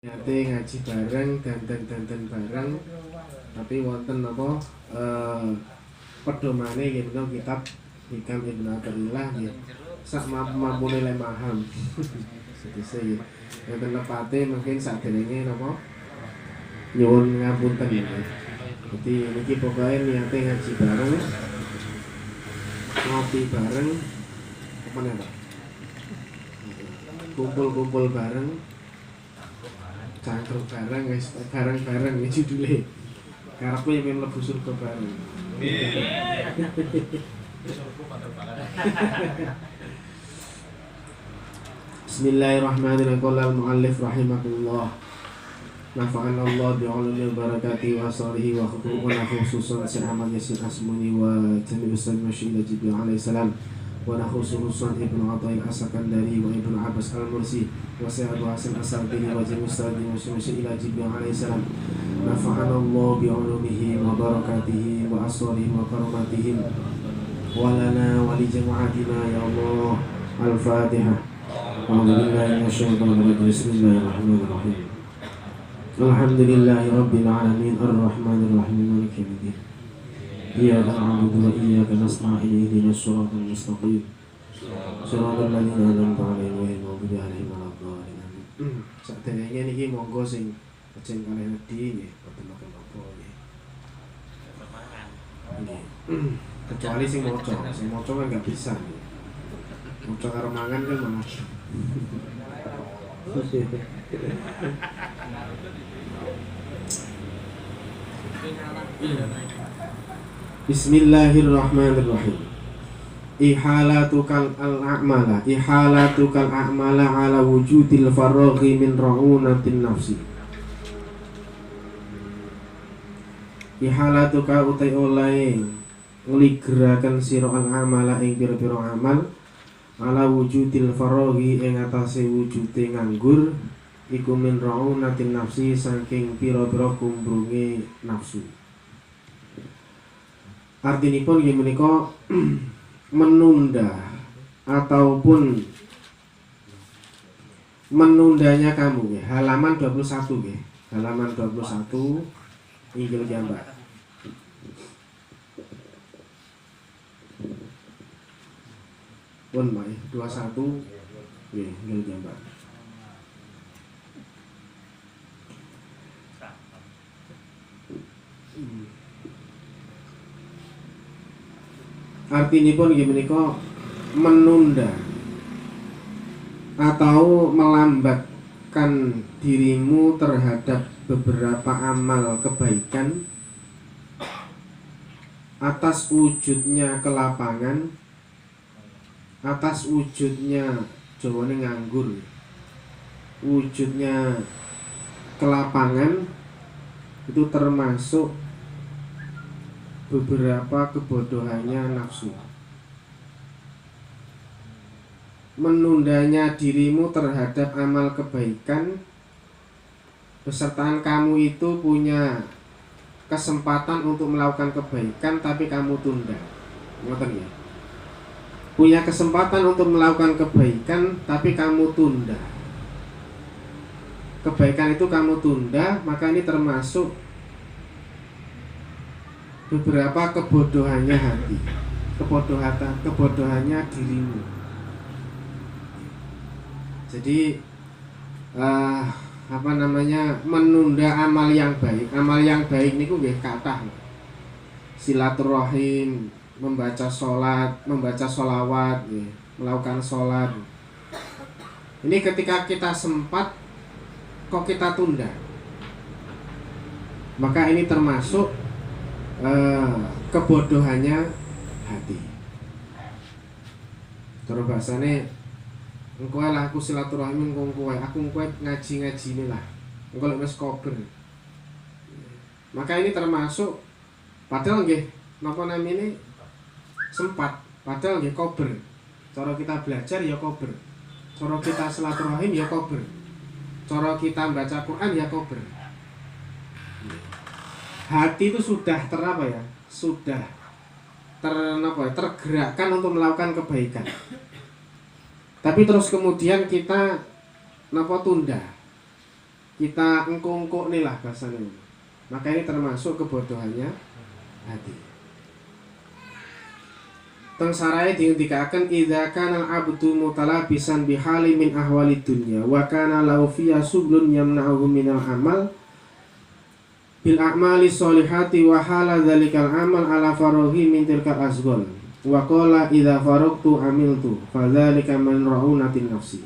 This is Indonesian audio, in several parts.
Niate ngaji bareng, danten bareng, tapi wonten apa pedomane nggih menika kitab Hikam Ibnu Athaillah nggih. Sak mampu-mampune le paham. Sedise nggih. Wonten lepate mungkin saderenge napa nyuwun ngapunten nggih. Jadi niki pokoke niate ngaji bareng, ngopi bareng, apa nih Pak? Kumpul-kumpul bareng, cangkruk bareng guys, bareng-bareng ini judulnya. Karepe yang mlebu surga bareng. Bismillahirrahmanirrahim. Qala al-muallif rahimahullah. Nafa'ana Allah bi'ulumi barakati wa asarihi wa khususan Syekh Yasin Asmuni wa Jami' Ustaz Masyid Jibril alaihi salam wa khususan Ibnu Athail As-Sakandari wa Ibnu Abbas Al-Mursi wa Syekh Abu Hasan As-Sa'dini wa Jami' Ustaz Masyid Jibril alaihi salam. Nafa'ana Allah bi'ulumihi wa barakatihi wa asarihi wa karamatihi wa lana wa li jama'atina ya Allah. Al-Fatihah. A'udzu billahi minasyaitonir rajim. Bismillahirrahmanirrahim. Alhamdulillahi Rabbil Alamin Ar-Rahmanir Rahim Maliki Yawmiddin Iyyaka na'budu wa iyyaka nasta'in ihdinas siratal mustaqim Shiratal ladzina an'amta 'alaihim ghairil maghdubi 'alaihim waladdallin. Saderenge niki monggo sing ajeng kalih wedi nggih boten napa-napa nggih. Nggih. Kecuali sing maca kan enggak bisa nggih. Maca karo mangan kan malah. Bismillahirrahmanirrahim. Ihalatukal a'mala ala wujudil faraghi min ra'unatin nafsi. Ihalatuka utai oleh ngligraken sira al-amala ing pira-pira amal ala wujudil faraghi ing atase wujude nganggur iku min ra'unatin nafsi saking pira-pira kumbrunge nafsu. Artinipun nggih menika menunda ataupun menundanya kamu nggih. Halaman 21 nggih. Halaman 21 inggil jambak. Pun Pak 21 nggih inggil jambak. Artinipun nggih menika menunda atau melambatkan dirimu terhadap beberapa amal kebaikan atas wujudnya kelapangan, atas wujudnya jawane nganggur, wujudnya kelapangan itu termasuk beberapa kebodohannya nafsu. Menundanya dirimu terhadap amal kebaikan besertaan kamu itu punya kesempatan untuk melakukan kebaikan tapi kamu tunda. Ngoten ya. Punya kesempatan untuk melakukan kebaikan tapi kamu tunda. Kebaikan itu kamu tunda, maka ini termasuk beberapa kebodohannya hati, kebodohannya dirimu. Jadi menunda amal yang baik. Amal yang baik niku nggih kathah. Silaturahim, membaca sholat, membaca sholawat, melakukan sholat. Ini ketika kita sempat kok kita tunda, maka ini termasuk kebodohannya hati. Terus bahasane engko lah aku silaturahim engko aku ngaji ini lah. Engko lek wis kober. Maka ini termasuk padahal nggih napa namine sempat, padahal nggih kober. Cara kita belajar ya kober. Cara kita silaturahim ya kober. Cara kita baca Quran ya kober. Hati itu sudah sudah tergerakkan untuk melakukan kebaikan. Tapi terus kemudian kita tunda. kita engko-engko nih lah bahasanya. Maka ini termasuk kebodohannya hati. Teng sarai dihentikan idza kana al-abdu mutalabisan bihali min ahwali dunya wa kana lahu fiya sublun yamna'uhu minal amal bil a'mali sholihati wa hala dzalikal amal ala farohi min tilkal asghal wa qala idza faraqtu amiltu fadzalika min ra'unatin nafsi.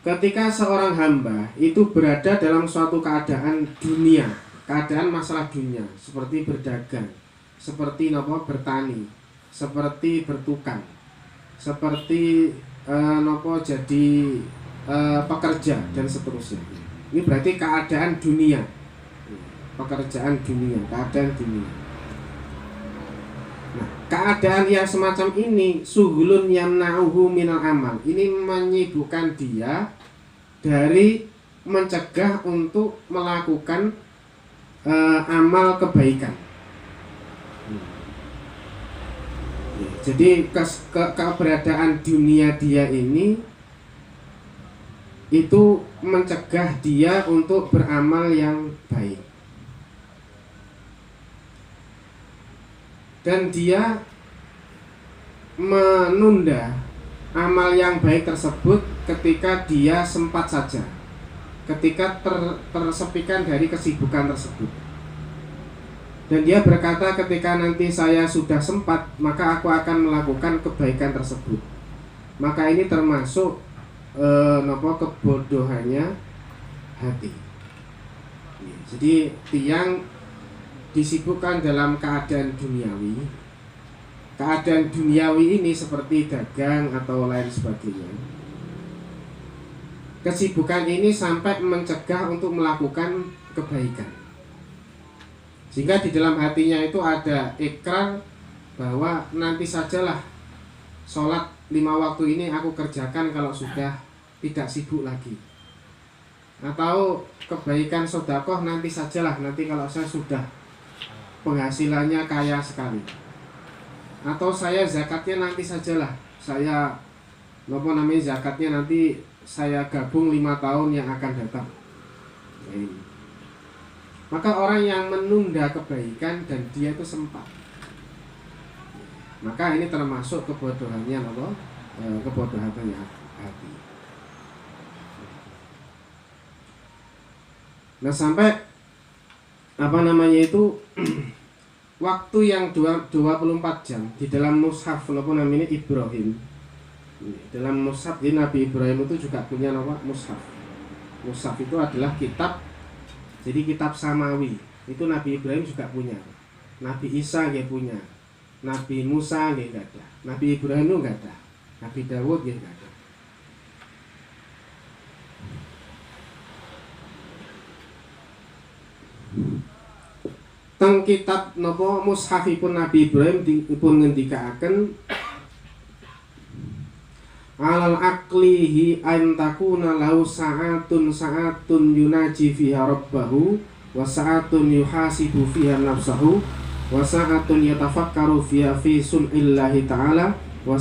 Ketika seorang hamba itu berada dalam suatu keadaan dunia, keadaan masalah dunia, seperti berdagang, seperti bertani, seperti bertukang, seperti jadi pekerja dan seterusnya. Ini berarti keadaan dunia, pekerjaan dunia, keadaan dunia. Nah, keadaan yang semacam ini suhulun yamna'uhu minal amal. Ini menyibukkan dia dari mencegah untuk melakukan amal kebaikan. Jadi keberadaan dunia dia ini itu mencegah dia untuk beramal yang baik. Dan dia menunda amal yang baik tersebut ketika dia sempat saja, ketika tersepikan dari kesibukan tersebut. Dan dia berkata, ketika nanti saya sudah sempat, maka aku akan melakukan kebaikan tersebut. Maka ini termasuk kebodohannya hati. Jadi tiang disibukkan dalam keadaan duniawi. Keadaan duniawi ini seperti dagang atau lain sebagainya. Kesibukan ini sampai mencegah untuk melakukan kebaikan. Sehingga di dalam hatinya itu ada ikrar bahwa nanti sajalah sholat 5 waktu ini aku kerjakan kalau sudah tidak sibuk lagi. Atau kebaikan sedekah nanti sajalah, nanti kalau saya sudah penghasilannya kaya sekali. Atau saya zakatnya nanti sajalah, saya zakatnya nanti saya gabung 5 tahun yang akan datang. Ini. Maka orang yang menunda kebaikan dan dia itu sempat, maka ini termasuk kebodohannya kebodohannya hati. Nah sampai waktu yang 24 jam di dalam mushaf Ibrahim. Dalam mushaf di Nabi Ibrahim itu juga punya mushaf. Mushaf itu adalah kitab. Jadi kitab samawi itu Nabi Ibrahim juga punya, Nabi Isa dia punya, Nabi Musa dia enggak ada, Nabi Ibrahim itu enggak ada, Nabi Dawud dia enggak ada. Teng kitab mushafipun Nabi Ibrahim dipun ngendikaaken alal aqlihi an takuna lahu sa'atun yunaji fiha rabbahu wa sa'atun yuhasibu fiha nafsahu wa sa'atun yatafakkaru fiha fi sun'illahi ta'ala wa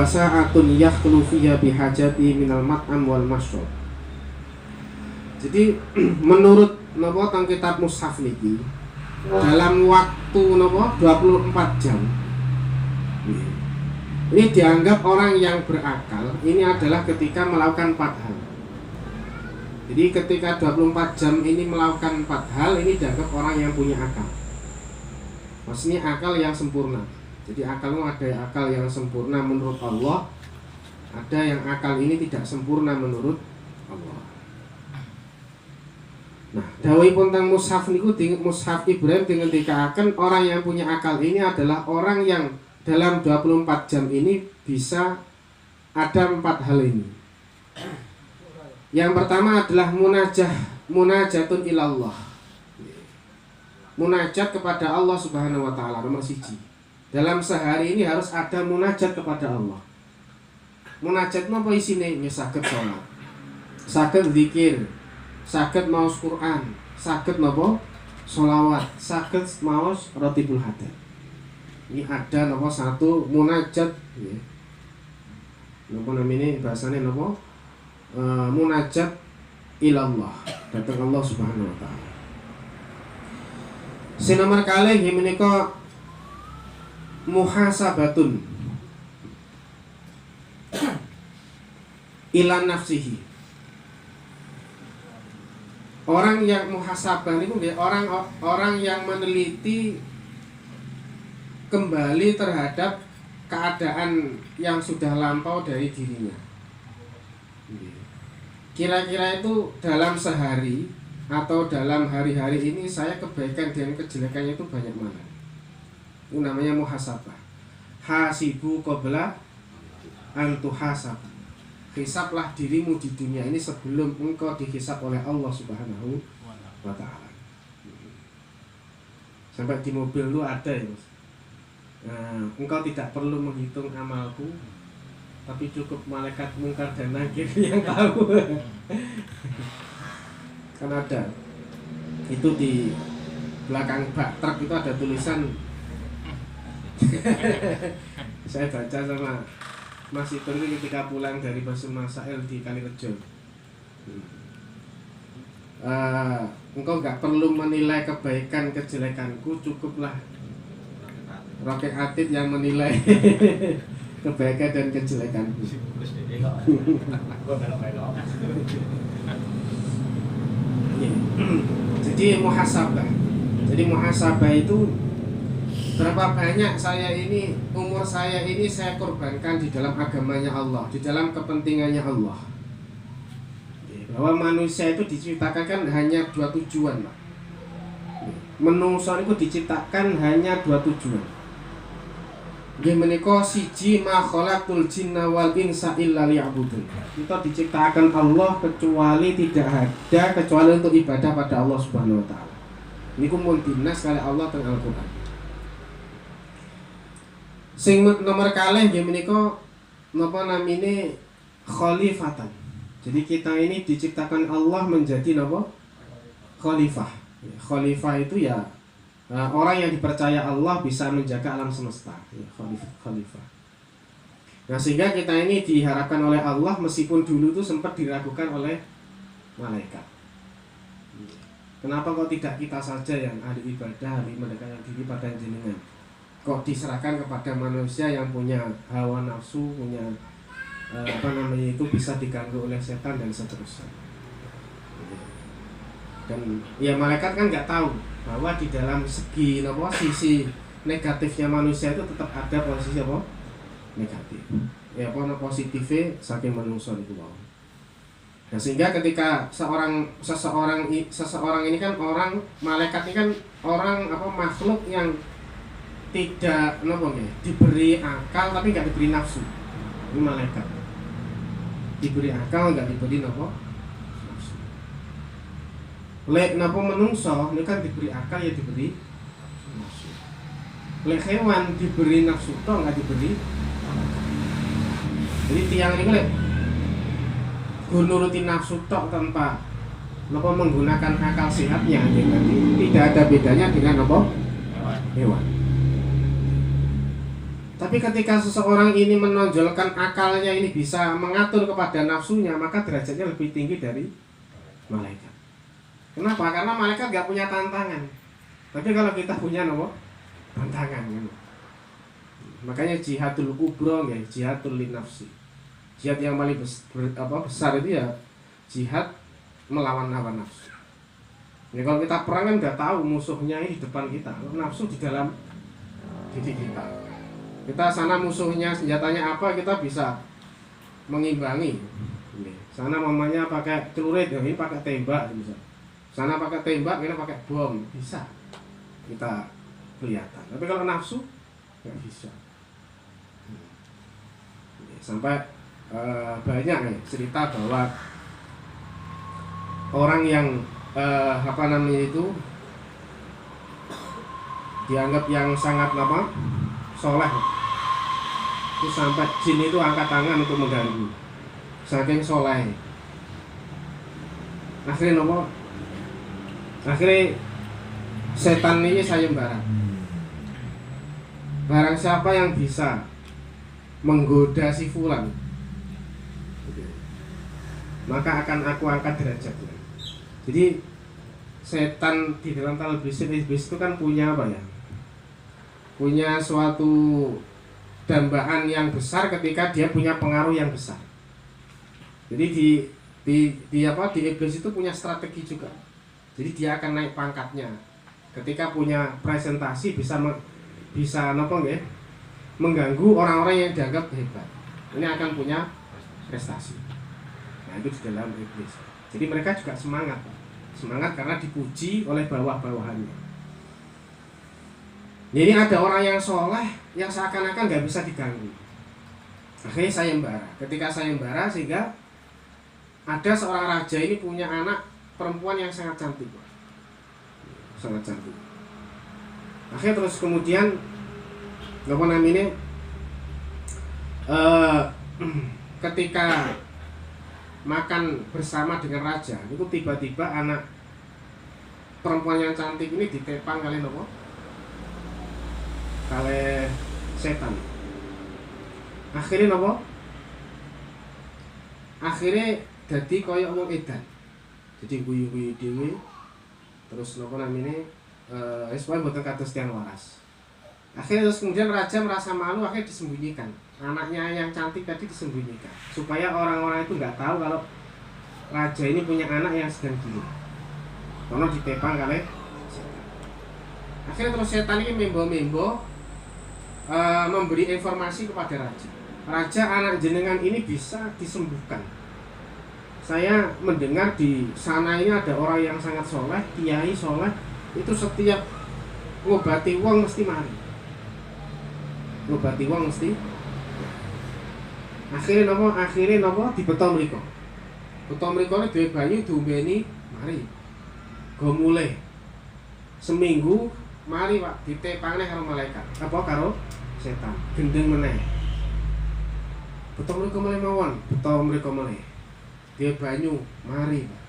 sa'atun yakhlu fiha bihajati minal mat'am wal mashrab. Jadi menurut teng kitab mushaf niki dalam waktu 24 jam ini dianggap orang yang berakal ini adalah ketika melakukan 4 hal. Jadi ketika 24 jam ini melakukan 4 hal, ini dianggap orang yang punya akal. Maksudnya akal yang sempurna. Jadi akalmu ada akal yang sempurna menurut Allah, ada yang akal ini tidak sempurna menurut Allah. Nah, dawuhipun teng mushaf niku mushaf Ibrahim dingendikaken orang yang punya akal ini adalah orang yang dalam 24 jam ini bisa ada 4 hal ini. Yang pertama adalah munajatun ilallah. Munajat kepada Allah Subhanahu wa taala nomor 1. Dalam sehari ini harus ada munajat kepada Allah. Munajat napa isine? Ya saged salat. Saged zikir, saged maos Quran, saged napa? Sholawat, saged maos Ratibul Hadat. Ini ada satu munajat ya. Napa namanya bahasanya munajat ilallah, datang Allah Subhanahu wa taala. Sinomor kalih inggih menika muhasabatun ila nafsihi. Orang yang muhasabah niku nggih orang yang meneliti kembali terhadap keadaan yang sudah lampau dari dirinya. Kira-kira itu dalam sehari atau dalam hari-hari ini saya kebaikan dan kejelekannya itu banyak mana? Itu namanya muhasabah. Hasibu qabla an tuhasab. Hisablah dirimu di dunia ini sebelum engkau dihisab oleh Allah Subhanahu wa taala. Sampai di mobil lu ada ya, Mas. Engkau tidak perlu menghitung amalku, tapi cukup malaikat mungkar dan nakir yang tahu. Kan ada itu di belakang bak truk itu ada tulisan. Saya baca sama Mas Itu ketika pulang dari Basul Masail di Kalirejo. Engkau nggak perlu menilai kebaikan kejelekanku, cukuplah Roket Atid yang menilai kebaikan dan kejelekanku. Jadi muhasabah. Jadi muhasabah itu berapa banyak umur saya ini saya korbankan di dalam agamanya Allah, di dalam kepentingannya Allah. Bahwa manusia itu diciptakan kan hanya dua tujuan, Pak. Menungso itu diciptakan hanya dua tujuan. Nggih menika siji ma khalaqtul jinna wal insa illa liya'budun. Kita diciptakan Allah kecuali untuk ibadah pada Allah Subhanahu wa taala. Niku mun dinas kali Allah teng Al-Qur'an. Sing nomor kalih nggih menika napa namine khalifatan. Jadi kita ini diciptakan Allah menjadi napa? Khalifah. Khalifah itu ya orang yang dipercaya Allah bisa menjaga alam semesta, ya, khalifah. Nah sehingga kita ini diharapkan oleh Allah meskipun dulu itu sempat diragukan oleh malaikat. Kenapa kok tidak kita saja yang ahli ibadah, ahli mendekatkan diri pada jenengan? Kok diserahkan kepada manusia yang punya hawa nafsu, punya itu bisa diganggu oleh setan dan seterusnya. Dan ya malaikat kan nggak tahu bahwa di dalam sisi negatifnya manusia itu tetap ada posisi negatif. Ya positifnya saking manusia itu wow. Nah sehingga ketika seseorang ini kan malaikat ini kan makhluk yang tidak diberi akal tapi nggak diberi nafsu. Ini malaikat diberi akal nggak diberi nafsu. Lek napa menungso ini kan diberi akal ya diberi nafsu. Lek hewan diberi nafsu toh nggak diberi. Jadi tiang ini lek nurutin nafsu toh tanpa napa menggunakan akal sehatnya, jadi tidak ada bedanya dengan napa hewan. Tapi ketika seseorang ini menonjolkan akalnya ini bisa mengatur kepada nafsunya, maka derajatnya lebih tinggi dari malaikat. Kenapa? Karena malaikat gak punya tantangan. Tapi kalau kita punya tantangan kan? Makanya jihadul kubro ya, jihadul linafsi. Jihad yang paling besar itu ya jihad melawan hawa nafsu. Ya kalau kita perang kan udah tahu musuhnya ini di depan kita, nafsu di dalam diri kita. Kita sana musuhnya senjatanya apa, kita bisa mengimbangi. Sana mamanya pakai celurit, ini pakai tembak bisa. Sana pakai tembak, kita pakai bom, bisa kita kelihatan. Tapi kalau nafsu nggak bisa. Sampai banyak ya cerita bahwa orang yang itu dianggap yang sangat soleh, itu sampai jin itu angkat tangan untuk mengganggu, saking soleh. Akhirnya setan ini sayembara. Barang siapa yang bisa menggoda si fulan, maka akan aku angkat derajatnya. Jadi setan di dalam talbisul iblis itu kan punya apa ya? Punya suatu dambaan yang besar ketika dia punya pengaruh yang besar. Jadi di iblis itu punya strategi juga. Jadi dia akan naik pangkatnya. Ketika punya presentasi bisa mengganggu orang-orang yang dianggap hebat. Ini akan punya prestasi. Nah, itu di dalam iblis. Jadi mereka juga semangat. Semangat karena dipuji oleh bawah-bawahannya. Jadi ada orang yang soleh yang seakan-akan nggak bisa diganggu. Akhirnya sayembara. Ketika sayembara sehingga ada seorang raja ini punya anak perempuan yang sangat cantik, sangat cantik. Akhirnya terus kemudian ketika makan bersama dengan raja, itu tiba-tiba anak perempuan yang cantik ini ditepang kali setan. Akhirnya jadi koyok wong edan. Jadi guyu-guyu dhewe. Terus semuanya boten kados tiyang waras. Akhirnya terus kemudian raja merasa malu, akhirnya disembunyikan. Anaknya yang cantik tadi disembunyikan supaya orang-orang itu nggak tahu kalau raja ini punya anak yang sedang gila. Karena ditepang kali setan. Akhirnya terus setan ini membo-membo memberi informasi kepada raja. Raja, anak jenengan ini bisa disembuhkan. Saya mendengar di sana ini ada orang yang sangat soleh, kiai soleh, itu setiap ngobati wong mesti mari. Ngobati wong mesti. Akhirnya dibeto mriko. Beto mriko dhewe banyu diombeni mari. Go mulai. Seminggu mari Pak ditepangne karo malaikat. Apa karo setan. Gendeng meneh. Beto mriko mulai mawon, beto mriko mulai. Dia banyu, mari Pak.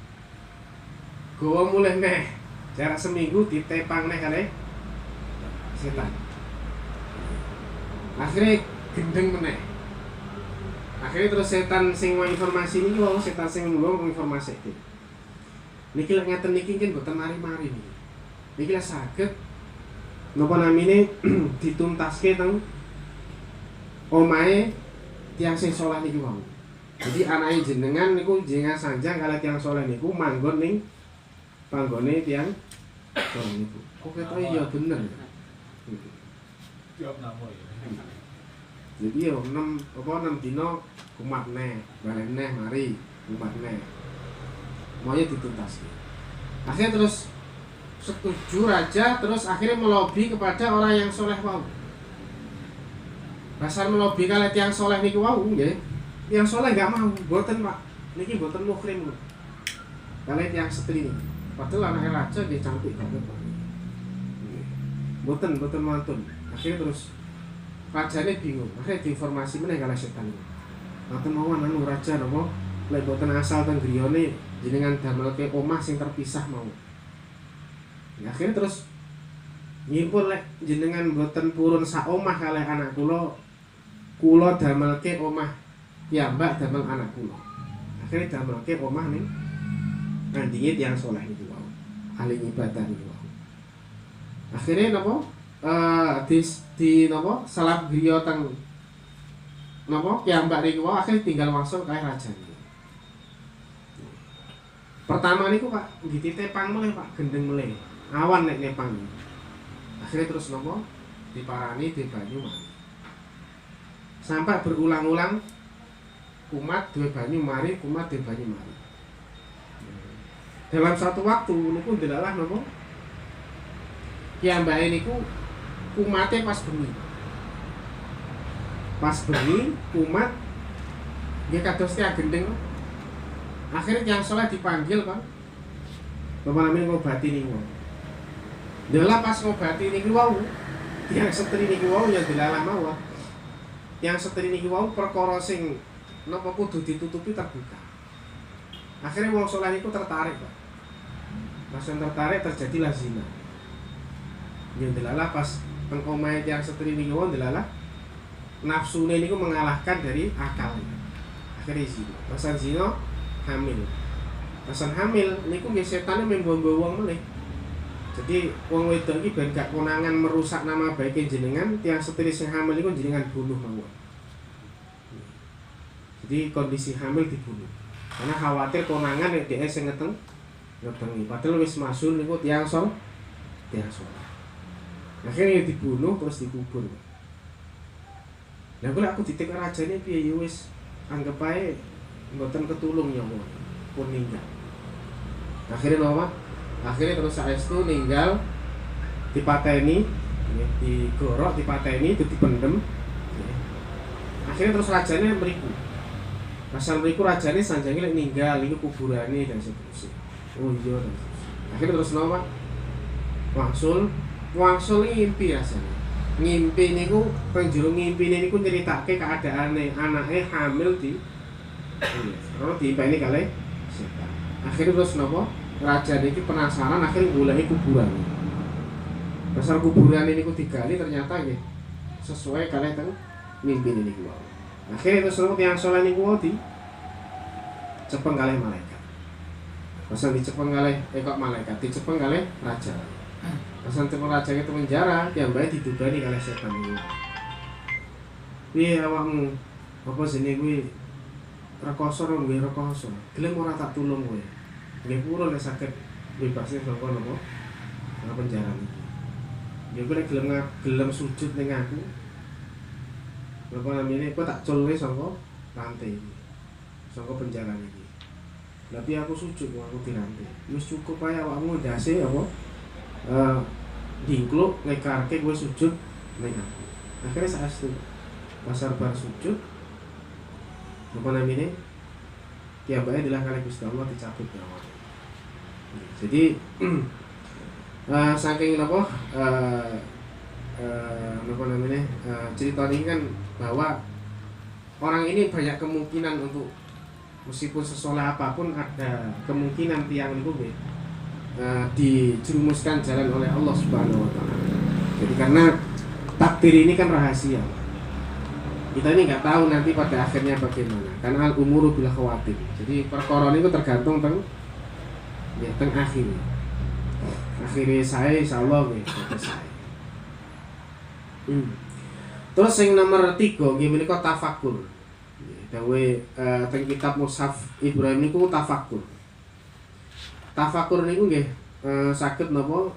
Gowo mulih neh. Jarak seminggu ditepang neh kali setan. Akhirnya gendeng meneh. Akhirnya terus setan sing mau informasi ini wong setan sing ngomong informasi iki. Niki lek ngaten niki kan boten mari-mari niki. Niki lek saged napa namine dituntaske teng omahe tiyang sing saleh niki wau. Jadi anake jenengan niku jenengan sanjang kalih tiyang saleh niku manggon ning panggone tiyang saleh niku. Kok ketok iya bener. Jawab napa ya. Jadi yo 6 dina kumat neh, bareng neh mari kumat neh. Semuanya dituntas. Akhirnya terus setuju raja, terus akhirnya melobi kepada orang yang soleh wau. Dasar melobi kalih tiyang soleh niku wau nggih. Yang soleh nggak mau, boten Pak. Niki boten mukhrim lho. Kalih tiyang setri niki. Padahal anake raja nggih cantik banget Pak. Boten mantun. Akhirnya terus rajane bingung, akhirnya diinformasi meneh kalih setan. Ngoten mawon anu raja napa lek boten asal teng griyane jenengan damelke omah sing terpisah mau. Ya, akhirnya terus nyimpul lek jenengan boten purun sak omah kalih anak kula damelke omah piyambak damel anak kula. Akhirnya damelke omah ning ngandinge tiyang saleh niku wau. Ahli ibadah niku wau. Akhirnya napa di napa salap griya teng napa piyambak niku wae akhire tinggal masuk kae raja niku. Pertama niku Pak dititepang meleh Pak gendeng meleh. Awan nek nepang. Akhire terus napa diparani di banyu mari. Sampai berulang-ulang kumat duwe banyu mari, kumat duwe banyu mari. Dalam satu waktu niku ndelalah napa piyambake niku kumate pas bengi. Pas bengi kumat nggih kados tiyang gendeng. Akhirnya tiyang saleh dipanggil Pak. Bapak namine ngobati niku. Delah pas ngobati niku wau, tiyang setri niku wau ya delalah mawon. Tiyang setri niku wau perkara sing napa kudu ditutupi terbuka. Akhirnya wong saleh niku tertarik Pak. Langsung tertarik terjadilah zina. Ya delalah pas teng omahe tiyang setri niku wau delalah nafsune niku mengalahkan dari akal. Akhirnya zina. Pas zina hamil. Pesan hamil niku nggih setane menggo-nggo wong meneh. Jadi wong wedok iki ben gak konangan merusak nama baik jenengan, tiang setiri sing hamil iku jenengan bunuh mawon. Jadi kondisi hamil dibunuh. Karena khawatir konangan nek dhek sing ngetengi. Padahal wis masul niku tiang sol. Akhirnya dibunuh terus dikubur. Lah kok aku ditik rajane piye ya wis anggap ae mboten ketulung ya pun ninggal. Akhirnya apa? Akhirnya terus saestu ninggal dipateni, digorok dipateni itu dipendem. Akhirnya terus rajane mriku. Pasal mriku rajane sanjange lek ninggal iku kuburane dan seterusnya. Oh iya. Akhirnya terus napa? Wangsul ngimpi rasane. Ngimpi niku penjuru ngimpine niku nyeritake keadaane anake hamil di terus diimpeni kalih setan. Akhirnya terus napa? Raja niki penasaran akhirnya goleki kuburan. Pasal kuburan niku digali ternyata nggih sesuai kalih teng ngimpine niku. Akhirnya terus napa tiyang saleh niku dicepeng kalih malaikat. Pasal dicepeng kalih malaikat, dicepeng kalih raja. Pasal cepeng raja itu penjara, yang baik didugani kalih setan niku. Piye awakmu? Apa jenenge kuwi rekoso ora nggih rekoso. Gelem ora tak tulung kowe. Nggih purun nek saged bebasne saka napa? Penjara niki. Ya kowe gelem sujud ning aku. Napa namine kok tak culne saka rantai iki. Saka penjara niki. Tapi aku sujud aku dirantai. Wis cukup ae awakmu ndase apa? Dingkluk ngekarke gue sujud ning aku. Akhirnya saestu pasar bar sujud apa namanya kiabake adalah kali Gusti Allah dicabut nyawa. Jadi saking apa namanya cerita ini kan bahwa orang ini banyak kemungkinan untuk meskipun sesoleh apapun ada kemungkinan tiang itu dijerumuskan jalan oleh Allah Subhanahu wa taala. Jadi karena takdir ini kan rahasia. Kita ini nggak tahu nanti pada akhirnya bagaimana. Karena al-umuru bil khawatir. Jadi perkara itu tergantung teng akhirnya. Akhirnya saya insyaallah nggih selesai. Terus yang nomor 3 nggih menika tafakur. Dawe teng kitab Mushaf Ibrahim niku tafakur. Tafakur niku nggih saged napa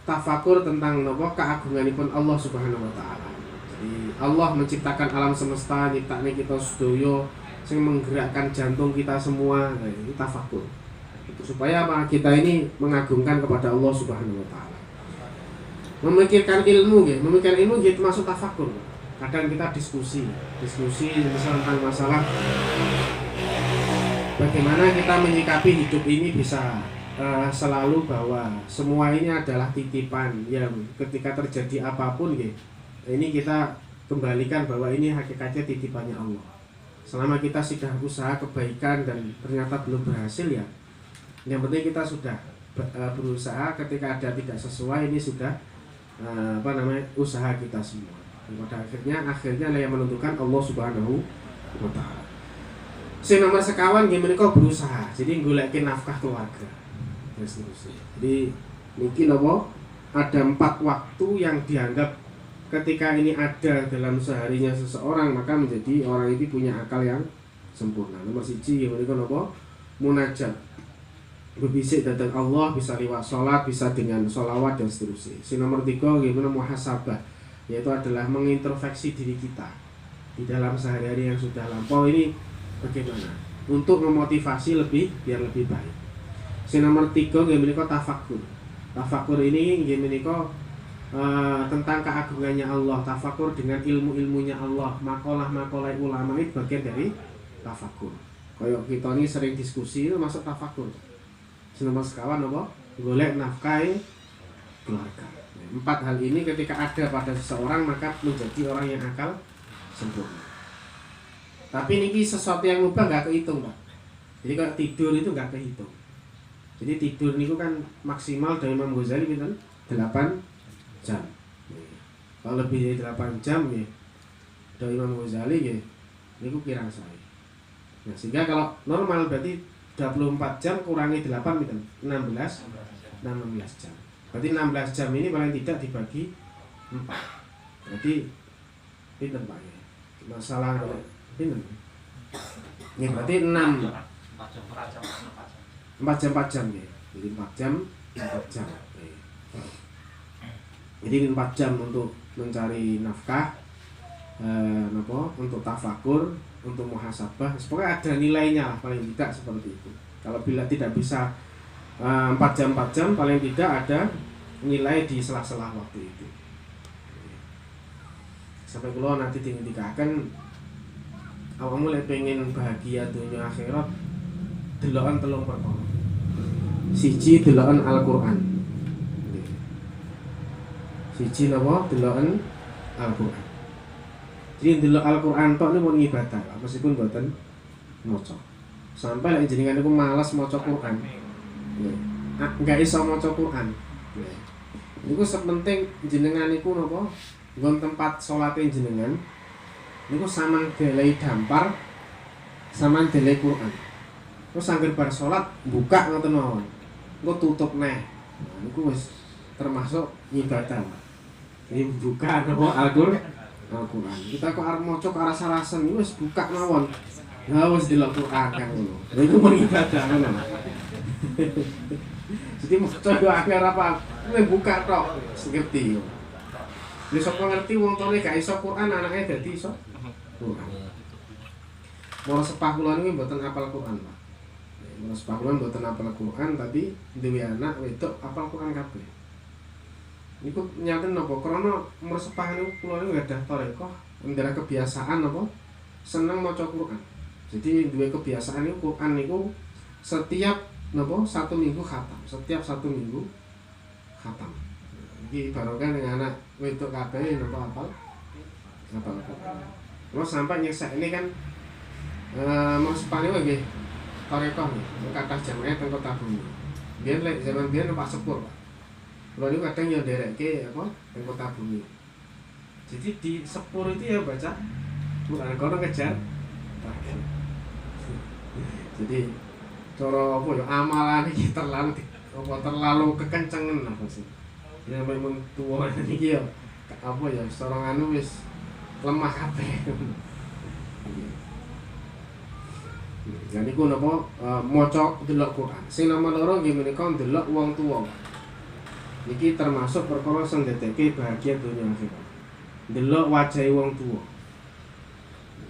tafakur tentang napa keagunganipun Allah Subhanahu wa taala. Jadi Allah menciptakan alam semesta, nyiptakne kita sedaya sing menggerakkan jantung kita semua. Nah, ini tafakur. Itu supaya apa? Kita ini mengagungkan kepada Allah Subhanahu wa taala. Memikirkan ilmu nggih, memikirkan ilmu nggih termasuk tafakur. Kadang kita diskusi misalnya tentang masalah bagaimana kita menyikapi hidup ini bisa selalu bahwa semua ini adalah titipan yang ketika terjadi apapun gitu, ini kita kembalikan bahwa ini hakikatnya titipannya Allah. Selama kita sudah usaha kebaikan dan ternyata belum berhasil ya, yang penting kita sudah berusaha. Ketika ada tidak sesuai ini sudah usaha kita semua. Dan pada akhirnya yang menentukan Allah Subhanahu wa taala. Sing nomor sekawan nggih menika berusaha. Jadi goleki nafkah keluarga. Dan seterusnya. Jadi mungkin ada 4 waktu yang dianggap ketika ini ada dalam seharinya seseorang maka menjadi orang itu punya akal yang sempurna. Nomor 1 nggih menika munajat. Berbisik datang Allah bisa liwat sholat, bisa dengan sholawat dan seterusnya. Sing nomor 3 nggih menika muhasabah. Yaitu adalah mengintrospeksi diri kita di dalam sehari-hari yang sudah lampau ini bagaimana untuk memotivasi biar lebih baik. Si nomor 3 nggih menika tafakur. Tafakur ini nggih menika tentang keagungannya Allah. Tafakur dengan ilmu-ilmunya Allah. Makalah-makalah ulama itu bagian dari tafakur. Kayak kita ini sering diskusi itu masuk tafakur. Si nomor sekawan apa? Golek nafkah keluarga. 4 hal ini ketika ada pada seseorang maka menjadi orang yang akal sempurna. Tapi ini sesuatu yang ubah nggak kehitung, Pak. Jadi kalau tidur itu nggak kehitung. Jadi tidur niku kan maksimal dari Imam Ghazali pinten? 8 jam. Kalau lebih dari 8 jam ya dari Imam Ghazali ya niku kirang saya. Nah, sehingga kalau normal berarti 24 jam kurangi 8 gitu. 16 jam. Berarti 16 jam ini paling tidak dibagi 4. Berarti pinten Pak ya? Masalah pinten? Ya berarti 4 jam ya. Jadi 4 jam. Jadi 4 jam untuk mencari nafkah, untuk tafakur, untuk muhasabah. Pokoknya ada nilainya lah, paling tidak seperti itu. Kalau bila tidak bisa 4 jam paling tidak ada nilai di sela-sela waktu itu. Sampai kalau nanti dikatakan awakmu lek pengen bahagia dunia akhirat, delokan 3 perkara. Siji delokan Al-Qur'an. Siji napa? Delokan Al-Qur'an. Jadi delok Al-Qur'an tok niku mun ibadah, meskipun mboten maca. Sampai lek jenengan niku malas maca Qur'an. Enggak iso maca Qur'an. Niku sepenting jenengan niku napa? Nggon tempat salate jenengan niku sampean delei dampar, sampean delei Qur'an. Terus angger bar salat buka ngoten mawon. Engko tutup neh. Nah, niku wis termasuk ibadah. Ini buka napa Al-Qur'an. Kita kok arep maca kok rasa-rasen wis buka mawon. Ya wis delok Qur'an kan ngono. Lha iku mung ibadah ngono. Jadi maca yo akhir apa? Wis buka tok, ngerti yo. Wis sapa ngerti wong tuane gak iso Qur'an anake dadi iso Qur'an. Moro sepah kula niku mboten hafal Qur'an, Pak. Moro sepah kula mboten hafal Qur'an tapi duwe anak wedok hafal Qur'an kabeh. Niku nyaten napa krana umur sepah niku kula niku gadah tarekah ndara kebiasaan napa seneng maca Qur'an. Jadi duwe kebiasaan niku Qur'an niku setiap napa 1 minggu khatam, setiap 1 minggu khatam. Iki barokah dengan anak wedok kabeh napa hafal Qur'an. Terus sampai nyeksa ini kan umur sepah niku nggih tarekah nggih kathah jamaah teng Kota Bumi. Biyen lek zaman biyen Pak Sepur, Pak. Kalau ini kadang yang dereke apa yang Kota Bumi. Jadi di Sepur itu ya baca Quran kono kejar. Jadi cara apa ya amalan iki terlalu kekencengan apa sih. Ya memang tua iki ya apa ya seorang anu wis lemah kabeh. Jadi ku napa maca delok Quran. Sing nomor 2 nggih menika delok wong tuwa. Iki termasuk perkara sing ndetekke bahagia dunia akhirat. Delok wajahe wong tuwa.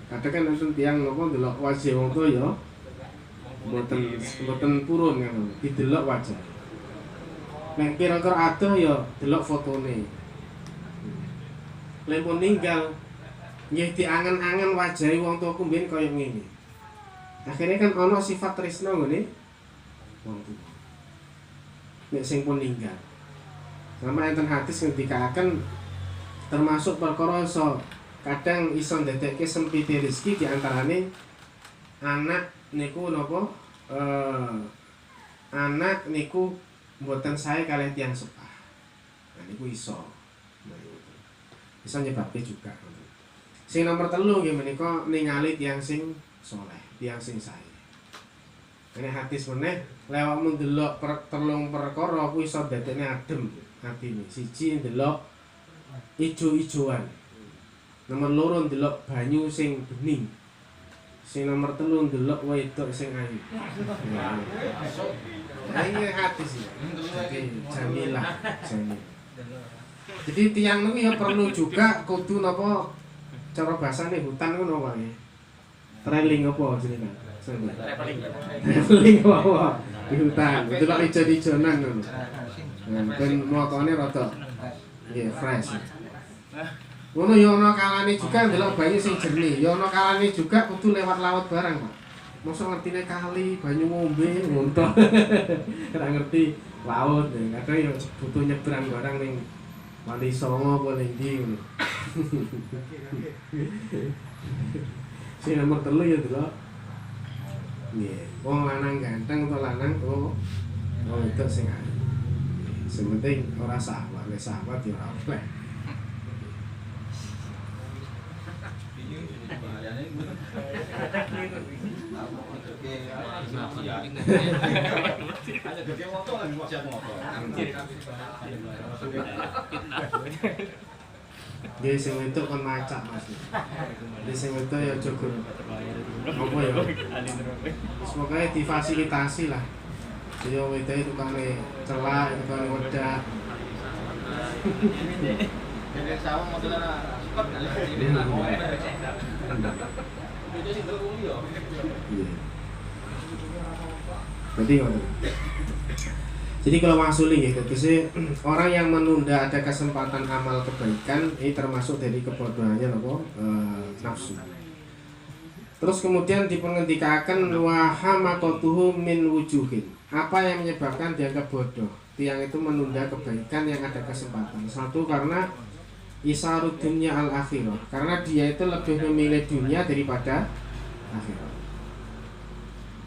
Kadang kan langsung tiyang napa delok wajahe wong tuwa ya mboten purun kan. Didelok wajah. Nek kira-kira adoh ya delok fotone. Lek pun ninggal nggih diangen-angen wajahe wong tuwaku mbiyen kaya ngene. Akhirnya kan ana sifat tresna ngene wong tuwa. Nek sing pun ninggal. Sampai enten hadis ngendikaken termasuk perkara iso kadang iso ndetekke sempite rezeki di antarane anak niku napa anak niku mboten sae kalih tiyang sepah. Nah niku iso. Iso nyebabke juga. Sing nomor 3 nggih menika ningali tiyang sing saleh, tiyang sing sae. Ini hadis meneh lewat ndelok telung perkara kuwi iso dadekne adem atine. Siji ndelok ijo-ijoan. Nomor 2 ndelok banyu sing bening. Sing nomor 3 ndelok wedok sing ayu. Nah, ini hadis ya. Jadi jamilah, jamil. Jadi tiang niku ya perlu juga kudu napa cara bahasane hutan ngono wae. Trailing apa jenenge? Traveling wae di hutan. Delok ijo-ijonan ngono. Ben motone rada nggih fresh. Ngono ya ana kalane juga ndelok banyu sing jernih, ya ana kalane juga kudu lewat laut barang, Pak. Mosok ngertine kali, banyu ngombe ngono. Ora ngerti laut, kadang ya butuh nyebrang barang ning Wali Songo apa ning ndi ngono. Sing nomor 3 ya delok. Nggih, wong lanang ganteng utawa lanang wong wedok sing ayu. Sing penting ora sahabat, nek sahabat ya ora oleh. Nggih sing itu kon macak Mas. Nggih sing itu ya cukup. Apa ya? Semoga difasilitasi lah. Jadi wong itu tukangane celak, tukangane wedak. Jadi sawang modelnya spot kali ini lah. Itu sing berumur yo. Iya. Berarti ngono. Jadi kalau maksuli ya, orang yang menunda ada kesempatan amal kebaikan ini termasuk dari kebodohannya nafsu. Terus kemudian dipengendikakan wahamaqatuhu min wujuhin. Apa yang menyebabkan dianggap bodoh? Tiang itu menunda kebaikan yang ada kesempatan. Satu karena isarud dunya al akhirah. Karena dia itu lebih memilih dunia daripada akhirat.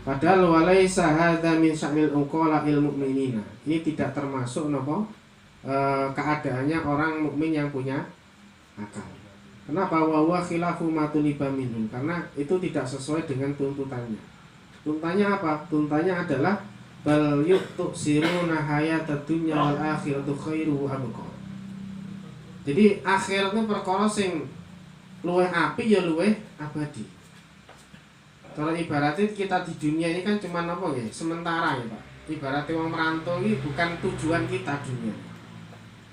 Padahal walaisa hadza min sya'nil uqala il mu'minina. Ini tidak termasuk keadaannya orang mukmin yang punya akal. Kenapa? Wa huwa khilafu ma tuliba minhum. Karena itu tidak sesuai dengan tuntutannya. Tuntutannya apa? Tuntutannya adalah bal yu'tusiruna hayatad dunya wal akhiratu khairu wa abqa. Jadi akhiratnya perkara sing luwih apik ya luwih abadi. Kalau ibaratnya kita di dunia ini kan cuma apa ya? Sementara ya Pak. Ibaratnya orang merantau ini bukan tujuan kita dunia.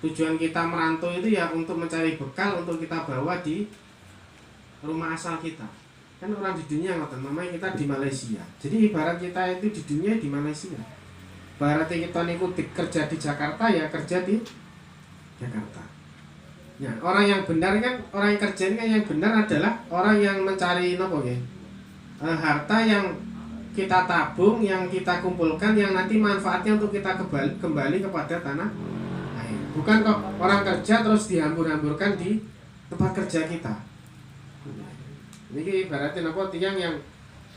Tujuan kita merantau itu ya untuk mencari bekal untuk kita bawa di rumah asal kita. Kan orang di dunia ngoten, namanya kita di Malaysia. Jadi ibarat kita itu di dunia di Malaysia. Ibaratnya kita niku kerja di Jakarta ya kerja di Jakarta. Ya, orang yang benar kan orang yang kerja kan yang benar adalah orang yang mencari apa ya? Harta yang kita tabung, yang kita kumpulkan, yang nanti manfaatnya untuk kita kembali kepada tanah air. Bukan kok orang kerja terus dihambur-hamburkan di tempat kerja kita. Ini ibaratnya apa tiang yang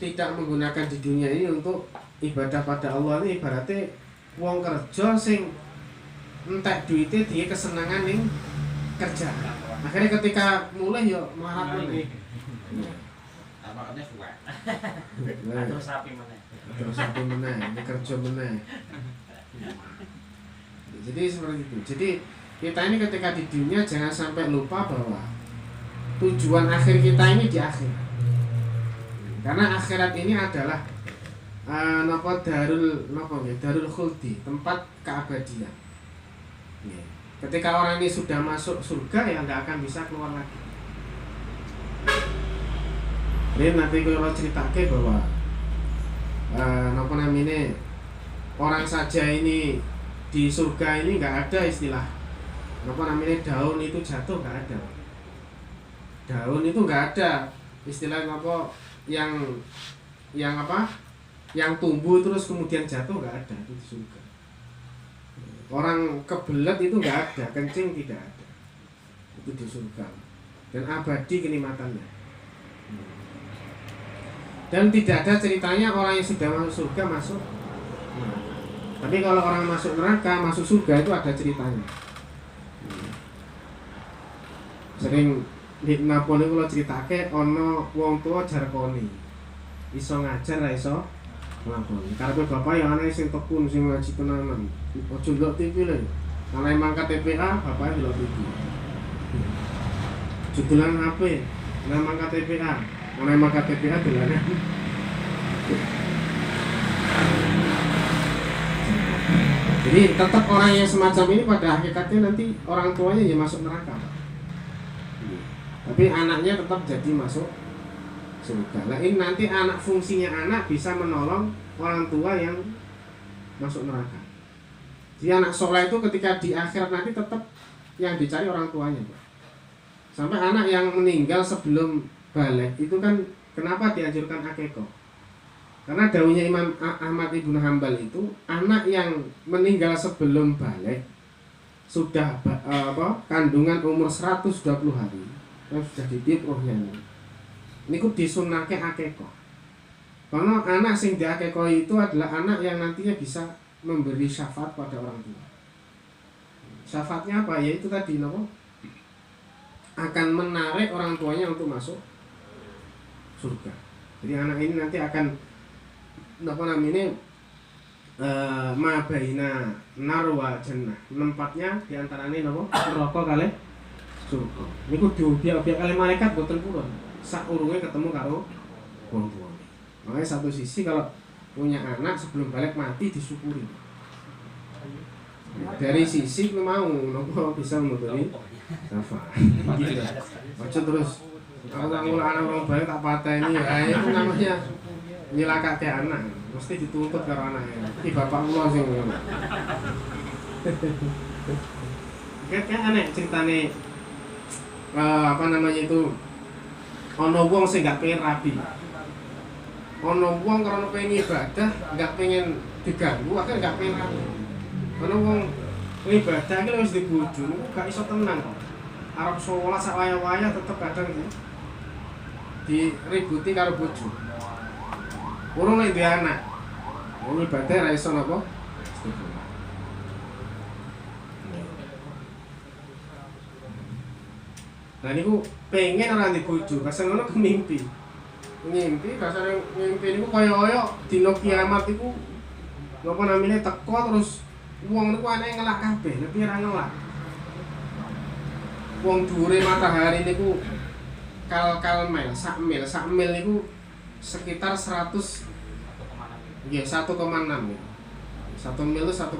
tidak menggunakan di dunia ini untuk ibadah pada Allah ini ibaratnya wong kerja sing entek duitnya dia kesenangan ning kerja. Akhirnya ketika mulai yo melarat meneh. Makanya suka. Terus sapi meneh. Terus apa meneh, ini kerja meneh. Jadi seperti itu. Jadi kita ini ketika di dunia jangan sampai lupa bahwa tujuan akhir kita ini di akhirat. Karena akhirat ini adalah darul khuldi, tempat keabadian. Ketika orang ini sudah masuk surga ya nggak akan bisa keluar lagi. Ini nanti kalau ceritake bahwa orang saja ini di surga ini nggak ada istilah daun itu jatuh, nggak ada. Daun itu nggak ada istilah yang tumbuh terus kemudian jatuh, nggak ada itu di surga. Orang kebelet itu nggak ada, kencing tidak ada, itu di surga dan abadi kenikmatannya. Dan tidak ada ceritanya orang yang sudah masuk surga masuk neraka. Tapi kalau orang masuk neraka, masuk surga itu ada ceritanya. Sering di Napoli kalau ceritake ono wong tua jarkoni iso ngajar ra iso nglakoni. Karepe bapak yang ana sing tekun sing ngaji tenanan. Ojo ndelok TV lho. Ana mangkat TPA, bapake ndelok TV. Judulan HP, ana mangkat TPA. Ana mangkat TPA dolane. Jadi tetap orang yang semacam ini pada hakikatnya nanti orang tuanya ya masuk neraka. Tapi anaknya tetap jadi masuk surga. Nah ini nanti anak fungsinya anak bisa menolong orang tua yang masuk neraka. Jadi anak soleh itu ketika di akhirat nanti tetap yang dicari orang tuanya, Pak. Sampai anak yang meninggal sebelum balik itu kan kenapa dianjurkan akikoh? Karena dawuhnya Imam Ahmad Ibnu Hambal itu anak yang meninggal sebelum balik sudah kandungan umur 120 hari yang sudah ditiup rohnya ini kok disunahke akikoh. Karena anak sing diakikoh itu adalah anak yang nantinya bisa memberi syafaat pada orang tua. Syafaatnya apa? Ya itu tadi akan menarik orang tuanya untuk masuk surga. Jadi anak ini nanti akan apa namanya mabaina nar wa jannah. Tempatnya di antarane napa? Neraka kalih surga. Niku diobyek-obyek kalih malaikat boten purun. Sak urunge ketemu karo wong tuane. Makanya satu sisi kalau punya anak sebelum balik mati disyukuri. Dari sisi mau nopo bisa memberi syafaat. Gitu. Baca terus kalau anak balik tak pateni ya itu namanya nyelakake anak. Mesti dituntut karo anaknya. Iki bapak kula sing ngono. Kayak aneh ceritane apa namanya itu ana wong sing gak pengen rabi. Ana wong karena pengen ibadah gak pengen diganggu, akhirnya gak pengen rabi. Ana wong ibadah iki wis dibojo niku gak iso tenang kok. Arep sholat sak waya-waya tetep kadang diributi karo bojo. Urung nek duwe anak. Wong ibadah ra iso napa? Nah niku pengen ora ndek bojo, kasar ngono kemimpi. Ngimpi, kasar ngimpi niku kaya-kaya dina kiamat iku napa namine teko terus wong niku anake ngelak kabeh, tapi ora ngelak. Wong dhuwure matahari niku kal mil, sak mil niku sekitar 100 nggih 1,6 ya. 1 mil itu 1,6.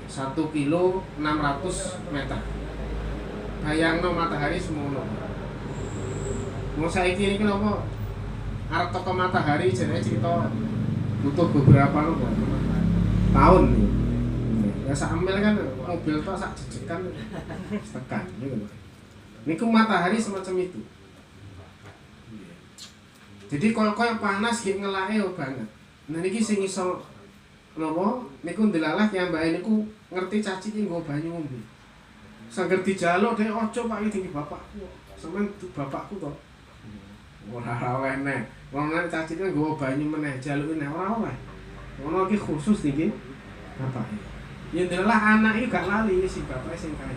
1 kilo 600 meter. Bayangno matahari semono. Mau saiki niki napa arep teko matahari jenenge cerita butuh beberapa tahun nih. Ya sak mil kan mobil tok sak jejekan tekan niku. Niku matahari semacam itu. Jadi kalau panas gek ngelake banget. Nah niki sing iso napa niku ndelalah ki mbake niku ngerti caci ki nggo banyu ngombe. Sangger dijaluk dhek aja Pak iki bapakku. Sampeyan bapakku to. Ora oleh. Wong nek caci ki nggo banyu meneh jaluke nek ora oleh. Ono iki khusus iki bapake. Ya ndelalah anak iki gak lali sing bapake sing kae.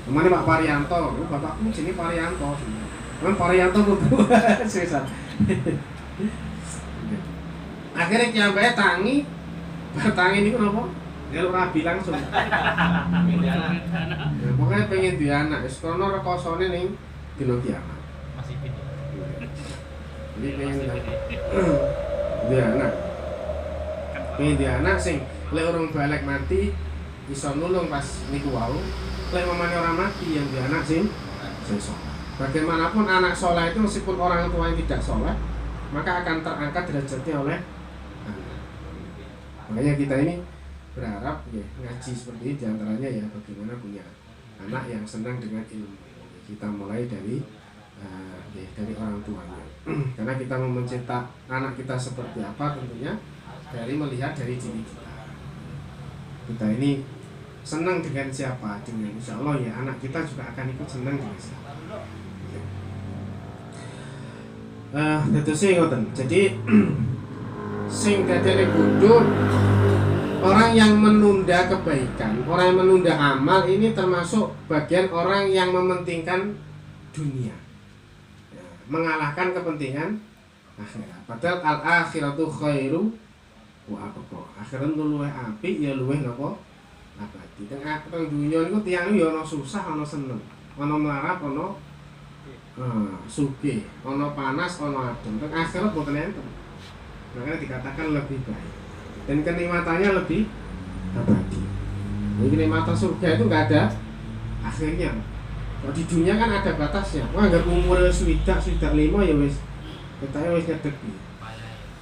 Kemane Pak Parianto, bapakku jenenge Parianto. Kan Parianto kudu sesat. Akhirnya kiambake tangi, bertangi niku napa? Njaluk rabi langsung. Ya, pokoknya pengen duwe anak, wis kono rekosone ning dina kiamat. Masih pindah. Jadi pengen duwe anak. Pengen duwe anak sing lek urung balik mati iso nulung pas niku wau. Lek mamane ora mati yang duwe anak sing saleh. Bagaimanapun anak soleh itu meskipun orang tua yang tidak soleh, maka akan terangkat derajatnya oleh anak. Makanya kita ini berharap ya ngaji seperti ini diantaranya ya bagaimana punya anak yang senang dengan ilmu. Kita mulai dari dari orang tuanya. Karena kita mau mencetak anak kita seperti apa tentunya dari melihat dari diri kita. Kita ini senang dengan siapa, dengan insya Allah ya anak kita juga akan ikut senang dengan siapa. Tetusnya ngoten. Jadi sing dadene bodho orang yang menunda kebaikan, orang yang menunda amal ini termasuk bagian orang yang mementingkan dunia. Ya, mengalahkan kepentingan akhirat. Padahal al-akhiratu khairu wa abqa. Akhirat luwih apik ya luwih napa? Abadi. Teng dunya niku tiyang ya ana susah, ana seneng, ana melarat, ana sugih, ono panas, ono adem. Teng akhirat boten enten. Makanya dikatakan lebih baik. Dan kenikmatannya lebih abadi. Jadi kenikmatan surga itu enggak ada akhirnya. Kalau di dunia kan ada batasnya. Wah, enggak umur swidak 5 ya wis. Ketake wis nyedek.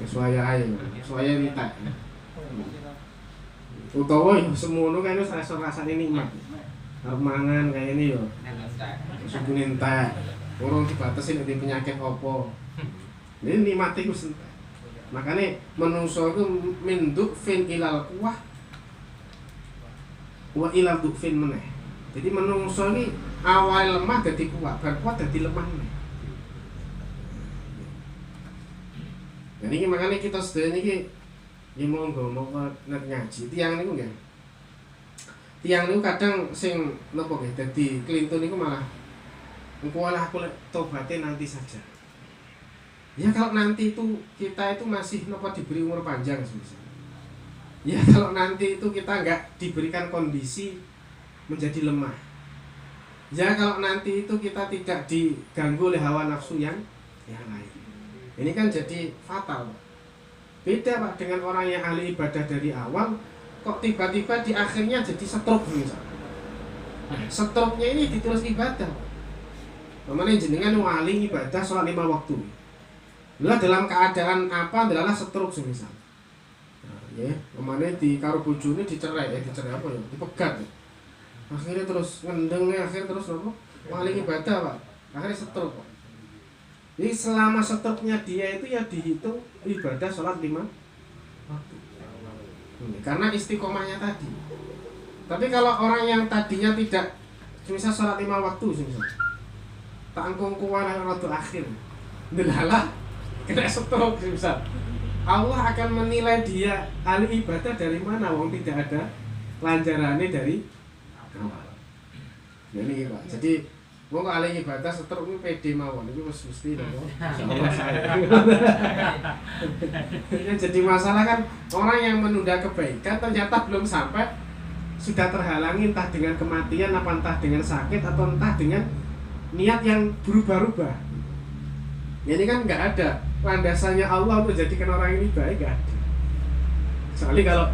Wis waya ae, waya witak. Utawa ya semono kan wis rasane nikmat. Arep mangan kaya ini yo. Sugune entek. Orang dibatasi nek penyakit apa. Ini nikmate ku sentek. Makane menungso iku minduk fin ilal kuwah wa ilal dukfin meneh. Jadi menungso iki awal lemah dadi kuat, bar kuat dadi lemah meneh. Jadi iki makane kita sedaya niki ya monggo ngaji tiyang niku nggih. Tiyang niku kadang sing napa nggih dadi klintun niku malah engko lah aku tobaté nanti saja. Ya kalau nanti itu kita itu masih diberi umur panjang misalnya. Ya kalau nanti itu kita nggak diberikan kondisi menjadi lemah. Ya kalau nanti itu kita tidak diganggu oleh hawa nafsu yang lain. Ini kan jadi fatal. Beda Pak dengan orang yang ahli ibadah dari awal, kok tiba-tiba di akhirnya jadi stroke misalnya. Stroke-nya ini ditulis ibadah. Namanya jenengan wali ibadah sholat 5 waktu. Lah dalam keadaan apa adalah stroke semisal. Nah, ya, namanya di karo bojone dicerai apa ya? Dipegat. Ya. Akhirnya terus ngendeng akhirnya terus apa? Wali ibadah, Pak. Akhirnya stroke, Pak. Jadi selama stroke-nya dia itu ya dihitung ibadah sholat 5 waktu. Karena istiqomahnya tadi. Tapi kalau orang yang tadinya tidak misal sholat 5 waktu misal. Tak angkung kuwana waktu akhir. Delalah kena stroke misal. Allah akan menilai dia ahli ibadah dari mana wong tidak ada lanjarannya dari awal. Ini Pak. Jadi wong ahli ibadah stroke itu pede mawon itu mesti lho. Insyaallah saya. Jadi masalah kan orang yang menunda kebaikan ternyata belum sampai sudah terhalangi entah dengan kematian apa entah dengan sakit atau entah dengan niat yang berubah-ubah. Ini kan nggak ada landasannya Allah untuk jadikan orang ini baik, nggak ada. Soalnya kalau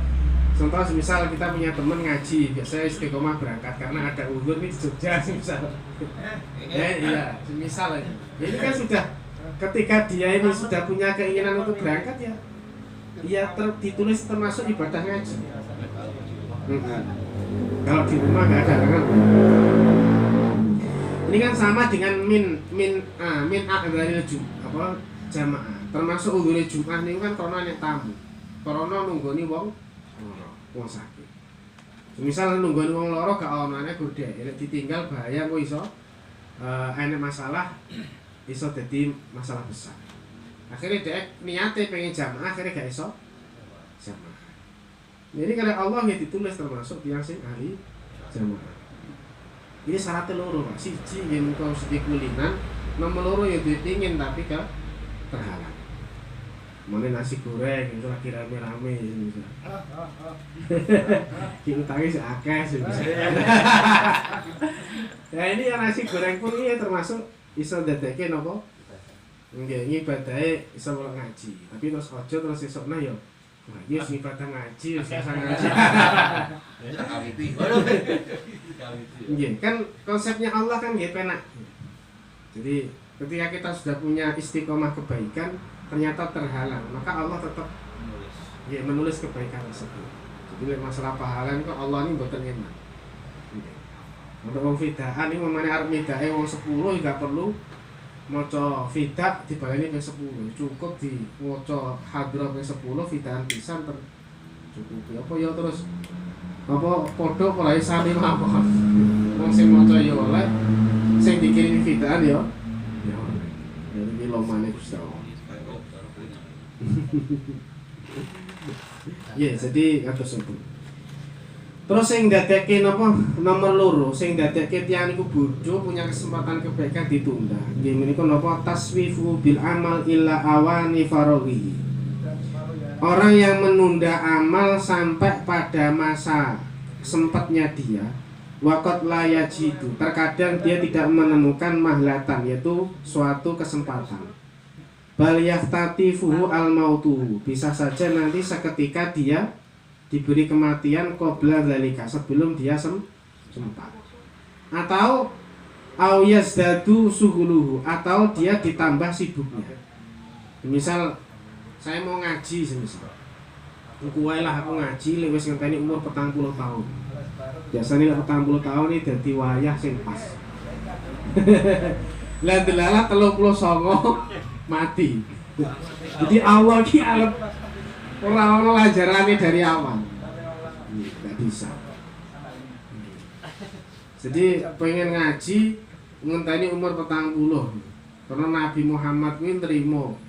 contoh misal kita punya teman ngaji, biasanya istiqomah berangkat karena ada uzur nih di Jogja misal. Iya, misal aja. Ini kan sudah ketika dia ini sudah punya keinginan untuk berangkat ya ditulis termasuk ibadah ngaji. Kalau di rumah nggak ada kan. Ini kan sama dengan min dari jamaah. Termasuk uzure Jumat niku kan krana nek tamu. Krana nunggoni wong sakit. Misal nunggoni wong lara gak onane godhe, nek ditinggal bahaya kok iso enek masalah iso dadi masalah besar. Akhirnya dia niate pengen jamaah akhirnya gak iso jamaah. Jadi kalau Allah ya ditulis termasuk yang sing ahli jamaah. Ini syaratnya loro Pak. Siji yen kau sedih kulinan, nomor loro ya dipingin tapi terhalang. Mana nasi goreng itu lagi rame-rame gitu. Kita tangis akeh sih. Ya ini yang nasi goreng pun ini termasuk iso dadekke napa? Nggih, ibadahe iso mulai ngaji. Tapi terus aja terus esokna ya wah, iya ibadah ngaji, susah ngaji. Nggih, kan konsepnya Allah kan nggih penak. Jadi ketika kita sudah punya istiqomah kebaikan ternyata terhalang, maka Allah tetap menulis kebaikan tersebut. Jadi masalah pahala kok Allah ini mboten enak. Untuk wong fidaan ini memane arep midake wong 10 enggak perlu maca fidah dibaleni ping 10. Cukup diwaca hadrah ping 10 fidaan pisan tercukupi. Apa ya terus apa padha ora sami mawon. Wong sing maca ya oleh, sing dikirim fidaan ya oleh. Jadi lomane Gusti Allah. Ya, jadi kados itu. Terus sing dadekke napa nomor loro sing dadekke tiyang niku bodho punya kesempatan kebaikan ditunda. Nggih menika napa taswifu bil amal illa awani faraghi. Orang yang menunda amal sampai pada masa sempatnya dia waqat la yajidu. Terkadang dia tidak menemukan mahlatan yaitu suatu kesempatan. Bal yahtatifuhu al mautu. Bisa saja nanti seketika dia diberi kematian qabla dzalika sebelum dia sempat. Atau au yazdadu suhuluhu atau dia ditambah sibuknya. Misal saya mau ngaji semisal. Kuwi lah aku ngaji wis ngenteni umur 40 tahun. Biasanya 40 tahun ini dadi wayah sing pas. Lah delalah 39 mati. Jadi Allah ki arep ora ono ajarane dari awal. Enggak bisa. Jadi pengen ngaji ngenteni umur 40. Karena Nabi Muhammad kuwi nrimo.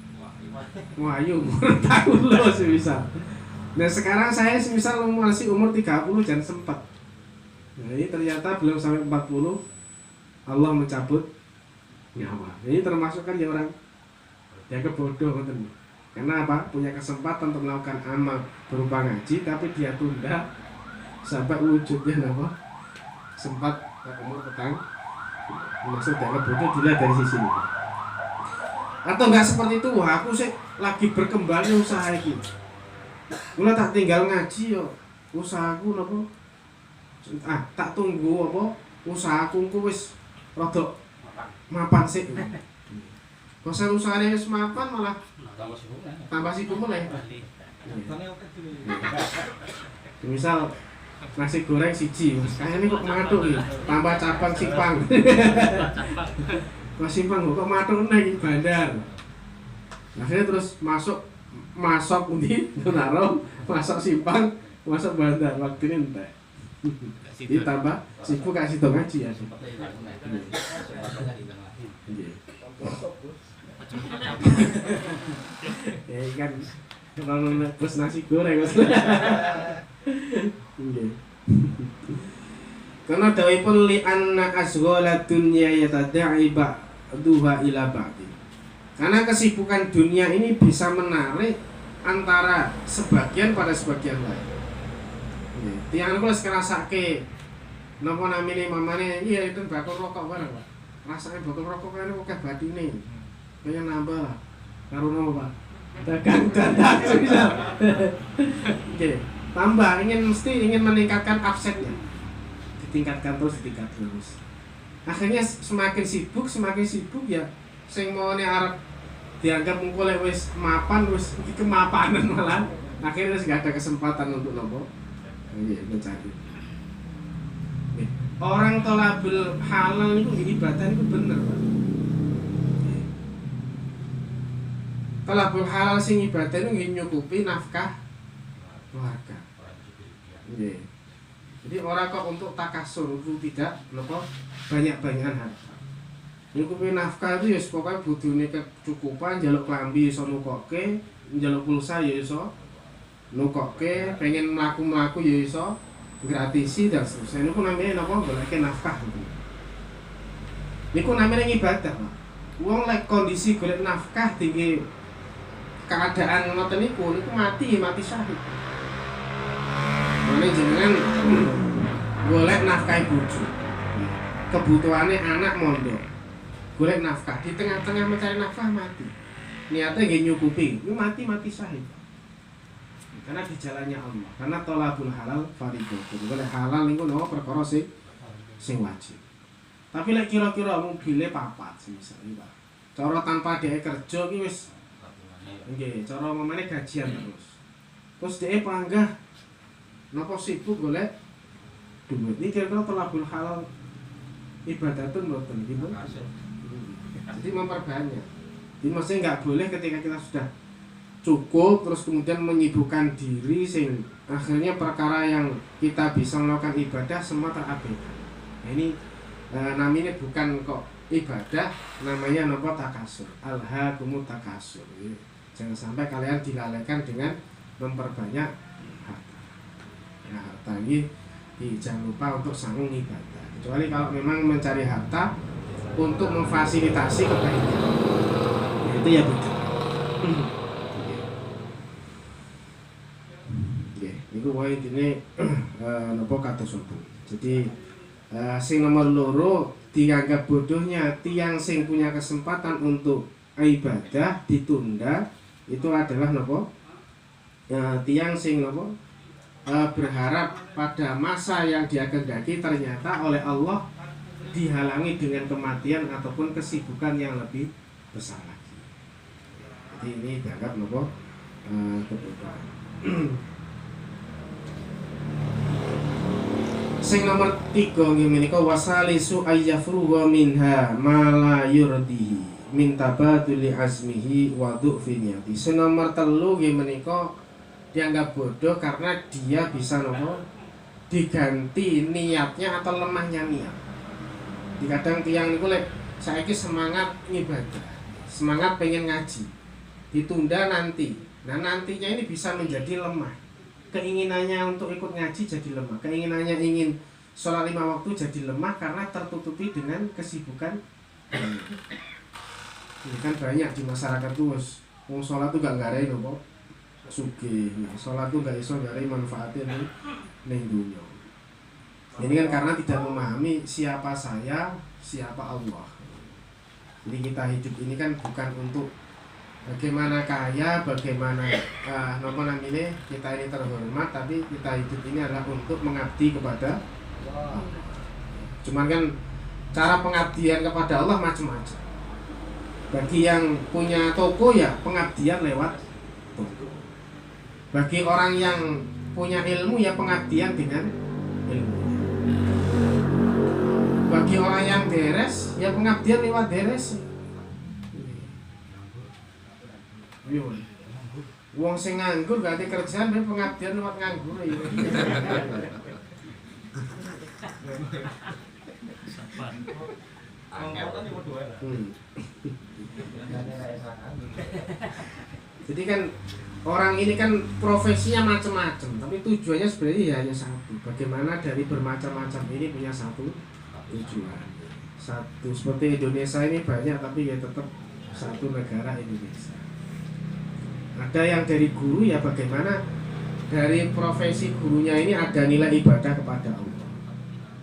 Wahyu umur 40 semisal. Nah sekarang saya semisal masih umur 30 jangan sempat. Nah ini ternyata belum sampai 40 Allah mencabut nyawa. Ini termasuk kan ya orang dianggap bodoh ngoten. Karena apa? Punya kesempatan untuk melakukan amal berupa ngaji tapi dia tunda sampai wujudnya apa? Sempat umur petang. Maksud dianggap bodoh dilihat dari sisi ini. Atau enggak seperti itu, wah aku sih lagi berkembang usaha iki. Kula tak tinggal ngaji yo usahaku napa? Tak tunggu apa? Usahaku engko wis rada mapan sik. Kosan usahane wis mapan malah tambah sibuk meneh. Misal nasi goreng siji, kayaknya kok matuk iki, tambah cabang simpang. Kok simpang kok matuk nang bandar. Akhirnya terus masuk pundi naro, masuk simpang, masuk bandar waktune entek. Ditambah sibuk kasih to ngaji ya. Ya kan kalau nebus nasi goreng nggih. Karena dawuhipun li anna asghala dunya yatada'i ba'duha ila ba'din. Karena kesibukan dunia ini bisa menarik antara sebagian pada sebagian lain. Tiang kula sekarasake napa namine mamane iya itu bakul rokok bareng, Pak. Rasane bakul rokok kene akeh batine. Pengen nambah lah. Karo napa, Pak? Dagang dadak bisa. Oke, tambah ingin meningkatkan offsetnya. Ditingkatkan terus. Akhirnya semakin sibuk ya sing maune arep dianggap mengko lek wis mapan wis iki kemapanan malah akhirnya wis gak ada kesempatan untuk nopo mencari. Orang tolabul halal itu ibadah itu bener, Pak. Tolabul halal sing ibadah itu nyukupi nafkah keluarga. Jadi orang kok untuk takasur itu tidak nopo banyak-banyakan harta. Nyukupi nafkah itu ya pokoknya budune kecukupan, njaluk klambi iso nukokke, njaluk pulsa ya iso nukokke, pengen mlaku-mlaku ya iso gratisi dan seterusnya. Niku namanya napa goleke nafkah gitu. Niku namanya ibadah, Pak. Wong lek kondisi golek nafkah tinggi keadaan ngoten niku mati syahid. Mane jenengan golek nafkah bojo. Kebutuhane anak mondok. Golek nafkah di tengah-tengah mencari nafkah mati. Niatnya nggih nyukupi, itu mati syahid. Karena di jalannya Allah. Karena tolabul halal fardhu. Golek halal niku no perkara sing wajib. Tapi lek kira-kira mobile papat misalnya, Pak. Cara tanpa dhek kerja ki wis nggih, cara mamane gajian terus. Terus dhek panggah napa sibuk golek duit. Iki kira-kira tolabul halal ibadatun mboten gitu. Jadi memperbanyak. Jadi maksudnya nggak boleh ketika kita sudah cukup terus kemudian menyibukkan diri sing akhirnya perkara yang kita bisa melakukan ibadah semua terabaikan. Nah, ini namanya bukan kok ibadah, namanya nopo takasur. Alhaakumut takasur. Jangan sampai kalian dilalaikan dengan memperbanyak harta. Nah, harta ini jangan lupa untuk sanggung ibadah. Kecuali kalau memang mencari harta untuk memfasilitasi kebaikan, itu ya betul. Niku wae intine napa kados ngoten. Jadi sing nomor loro dianggap bodohnya tiang sing punya kesempatan untuk ibadah ditunda itu adalah napa? Tiang sing napa? Berharap pada masa yang dia kehendaki ternyata oleh Allah dihalangi dengan kematian ataupun kesibukan yang lebih besar lagi. Jadi ini dianggap napa? Kebodohan. Sing nomor 3 nggih menika wasalisu ayyafruha minha ma la yurdihi min tabaduli azmihi wa du'fi niyati. Sing nomor 3 nggih menika dianggap bodoh karena dia bisa nopo diganti niatnya atau lemahnya niat. Kadang tiang niku lek saiki semangat ibadah, semangat pengen ngaji, ditunda nanti. Nah, nantinya ini bisa menjadi lemah. Keinginannya untuk ikut ngaji jadi lemah. Keinginannya ingin sholat 5 waktu jadi lemah karena tertutupi dengan kesibukan. Ini kan banyak di masyarakat tuh wong sholat tuh gak ngarai nopo sugih. Sholat tuh gak iso ngarai manfaatnya ning dunya. Ini kan karena tidak memahami siapa saya, siapa Allah. Jadi kita hidup ini kan bukan untuk bagaimana kaya, bagaimana nopo namanya kita ini terhormat, tapi kita hidup ini adalah untuk mengabdi kepada Allah. Cuman kan cara pengabdian kepada Allah macam-macam. Bagi yang punya toko ya pengabdian lewat toko. Bagi orang yang punya ilmu ya pengabdian dengan ilmu. Bagi orang yang deres ya pengabdian lewat deres. Wong sing nganggur gak ada kerjaan ya pengabdian lewat nganggur ya. Jadi kan orang ini kan profesinya macam-macam, tapi tujuannya sebenarnya ya hanya satu. Bagaimana dari bermacam-macam ini punya satu tujuan. Satu seperti Indonesia ini banyak, tapi ya tetap satu negara Indonesia. Ada yang dari guru ya bagaimana dari profesi gurunya ini ada nilai ibadah kepada Allah.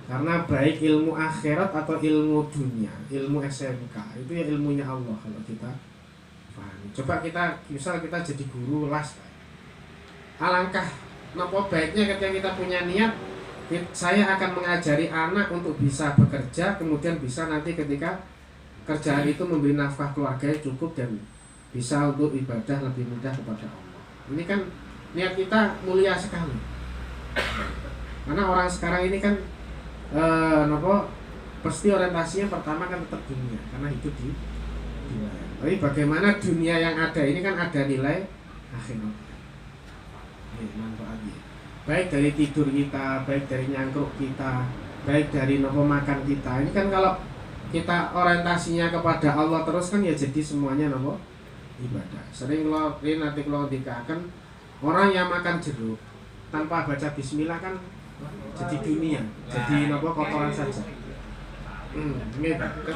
Karena baik ilmu akhirat atau ilmu dunia, ilmu SMK itu ya ilmunya Allah kalau kita pahami. Coba kita misal kita jadi guru les, alangkah napa baiknya ketika kita punya niat, saya akan mengajari anak untuk bisa bekerja, kemudian bisa nanti ketika kerjaan itu memberi nafkah keluarganya cukup dan bisa untuk ibadah lebih mudah kepada Allah. Ini kan niat kita mulia sekali. Karena orang sekarang ini kan pasti orientasinya pertama kan tetap dunia karena hidup di dunia. Tapi bagaimana dunia yang ada ini kan ada nilai akhirat. Manfaatnya. Baik dari tidur kita, baik dari nyangkruk kita, baik dari makan kita. Ini kan kalau kita orientasinya kepada Allah terus kan ya jadi semuanya ibadah. Sering nanti kalau dikatakan orang yang makan jeruk tanpa baca bismillah kan jadi dunia, jadi kotoran saja.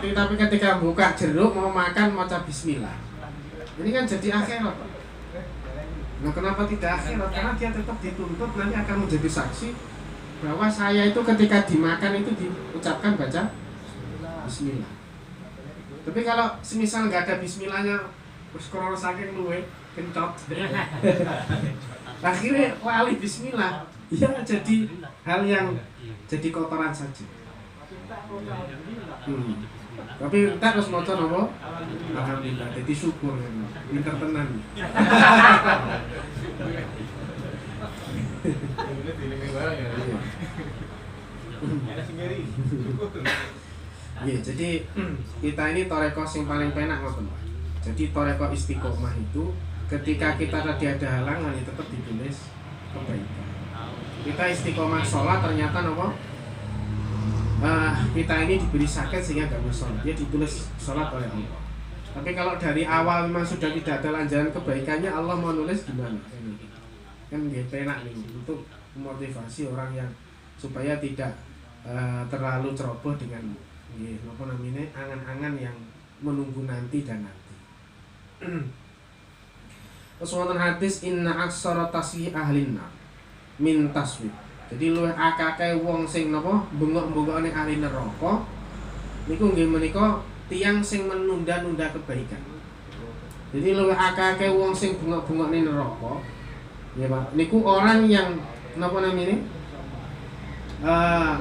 Tapi ketika buka jeruk mau makan baca bismillah, ini kan jadi akhirat. Nah kenapa tidak akhirat? Karena dia tetap dituntut nanti akan menjadi saksi bahwa saya itu ketika dimakan itu diucapkan baca bismillah. Tapi kalau semisal nggak ada bismillahnya, terus koror saking luwe kencot, akhirnya lali bismillah. Ya jadi hal yang jadi kotoran saja. Tapi kita harus maca napa? Alhamdulillah. Jadi syukur pinter tenan. Ya, jadi kita ini toreko yang paling penak ngoten. Jadi toreko istiqomah itu ketika kita tadi ada halangan ya tetap ditulis kebaikan. Kita istiqomah sholat ternyata kita ini diberi sakit sehingga gak bisa sholat. Dia ditulis sholat oleh Allah. Tapi kalau dari awal memang sudah tidak ada lanjaran kebaikannya, Allah mau nulis gimana? Kan dia penak nih untuk memotivasi orang yang supaya tidak terlalu ceroboh dengan angan-angan yang menunggu nanti dan nanti. Terus wonten hadis inna aksara tasyi ahlin nar min taswib. Jadi luwih akeh wong sing bengok-bengok ning ahli neraka niku nggih menika tiyang sing menunda-nunda kebaikan. Jadi luwih akeh wong sing bengok-bengok ning neraka ya Pak. Niku orang yang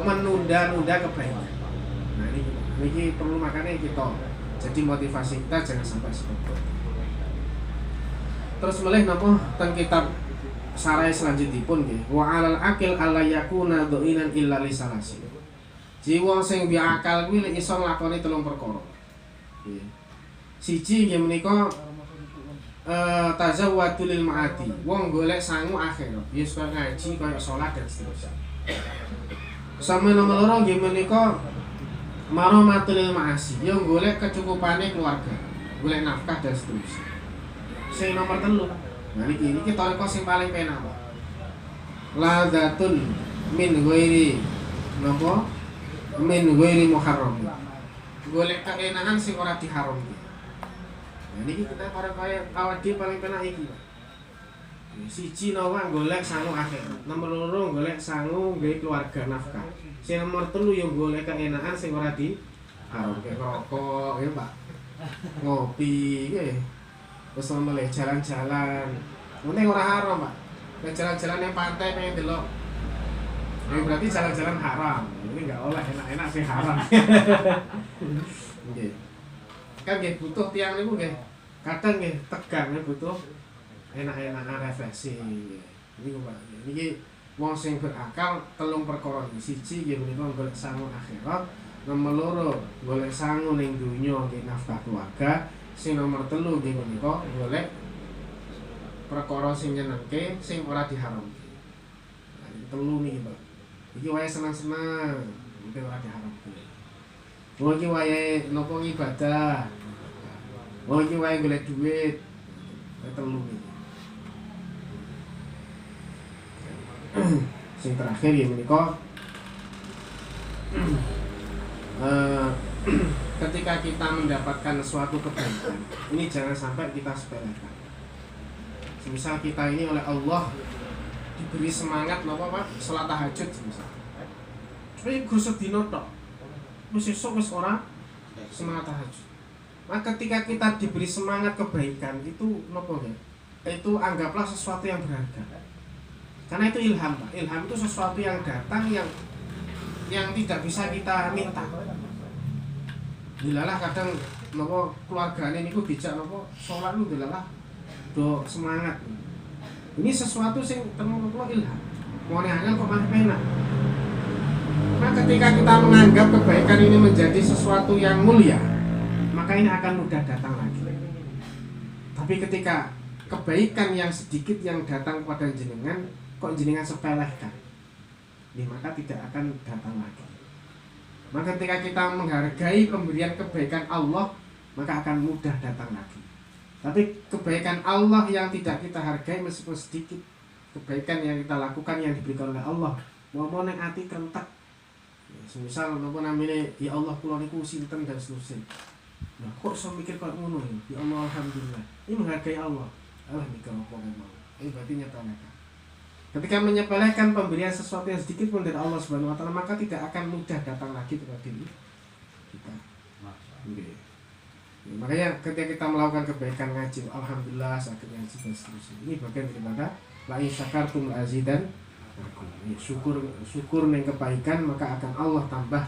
menunda-nunda kebaikan. Nah ini perlu makanya kita jadi motivasi kita jangan sampai seperti itu. Terus mulai teng kitab sarai selanjutipun nggih wa alal akil alla yakuna dha'inan illa li salasi. Jiwa sing duwe akal kuwi lek iso nglakoni 3 perkara. Nggih. Siji nggih menika tazawwadu lil ma'ati. Wong golek sangu akhirat. Ya supaya ngaji kaya salat dan seterusnya. Sama nomor loro nggih menika maramatul ma'asi. Ya golek kecukupane keluarga, golek nafkah dan seterusnya. Sing nomor 3 nah ini toreko sing paling penak Pak. Ladzatun min ghairi min ghairi muharram. Golek keenakan sing ora diharamke. Nah niki kita para kaya awak dhewe paling penak iki, Pak. Siji nawa golek sangu akhirat, nomor loro golek sangu gawe keluarga nafkah. Sing nomor 3 yo golek keenakan sing ora di haramke rokok ya, Pak. Ngopi nggih. Terus mulai jalan-jalan. Mending ora haram, Pak. Nek jalan-jalan yang pantai pengen delok. Ya berarti jalan-jalan haram. Ini enggak oleh enak-enak sih haram. Nggih. Kan nggih butuh tiyang niku nggih. Kadang nggih tegang butuh enak-enakan refreshing. Niku Pak. Niki wong sing berakal telung perkara iki. Siji nggih menika golek sangu akhirat, nomor loro golek sangu ning donya nggih nafkah keluarga, sing nomor 3 nggih menika golek perkara sing nyenengke sing ora diharamke. Nah, iki telu niki, Pak. Iki wae senang-senang, iki ora diharamke. Oh iki wae napa ibadah. Oh iki wae golek duit. Telu niki. Sing terakhir ya menika ketika kita mendapatkan suatu kebaikan, ini jangan sampai kita sepelekan. Misal kita ini oleh Allah diberi semangat napa Pak? Salat tahajud misal. Tapi Gus sedina tok. Wis esuk wis ora semangat tahajud. Maka ketika kita diberi semangat kebaikan itu napa ya? Itu anggaplah sesuatu yang berharga. Karena itu ilham, Pak. Ilham itu sesuatu yang datang yang tidak bisa kita minta. Dilalah kadang napa keluargane niku dijak napa salat niku dilalah do semangat. Ini sesuatu sing temu napa ilham. Wong angel kok malah penak. Nah, ketika kita menganggap kebaikan ini menjadi sesuatu yang mulia, maka ini akan mudah datang lagi. Tapi ketika kebaikan yang sedikit yang datang kepada jenengan kok jenengan sepelehkan, maka tidak akan datang lagi. Maka ketika kita menghargai pemberian kebaikan Allah, maka akan mudah datang lagi. Tapi kebaikan Allah yang tidak kita hargai meskipun sedikit, kebaikan yang kita lakukan yang diberikan oleh Allah, mau ning ati kentek. Misal napa namine ya Allah kula niku sinten dan seterusnya. Nah, kok iso mikir kok ngono ya? Ya Allah alhamdulillah. Ini menghargai Allah. Allah mikir apa memang. Ini berarti nyepelekan. Ketika menyepelekan pemberian sesuatu yang sedikit pun dari Allah Subhanahu wa taala, maka tidak akan mudah datang lagi kepada diri kita. Okay. Ya, makanya ketika kita melakukan kebaikan ngaji, alhamdulillah sakit ngaji dan seterusnya. Ini bagian daripada la in syakartum la azidan. Ya, syukur ning kebaikan maka akan Allah tambah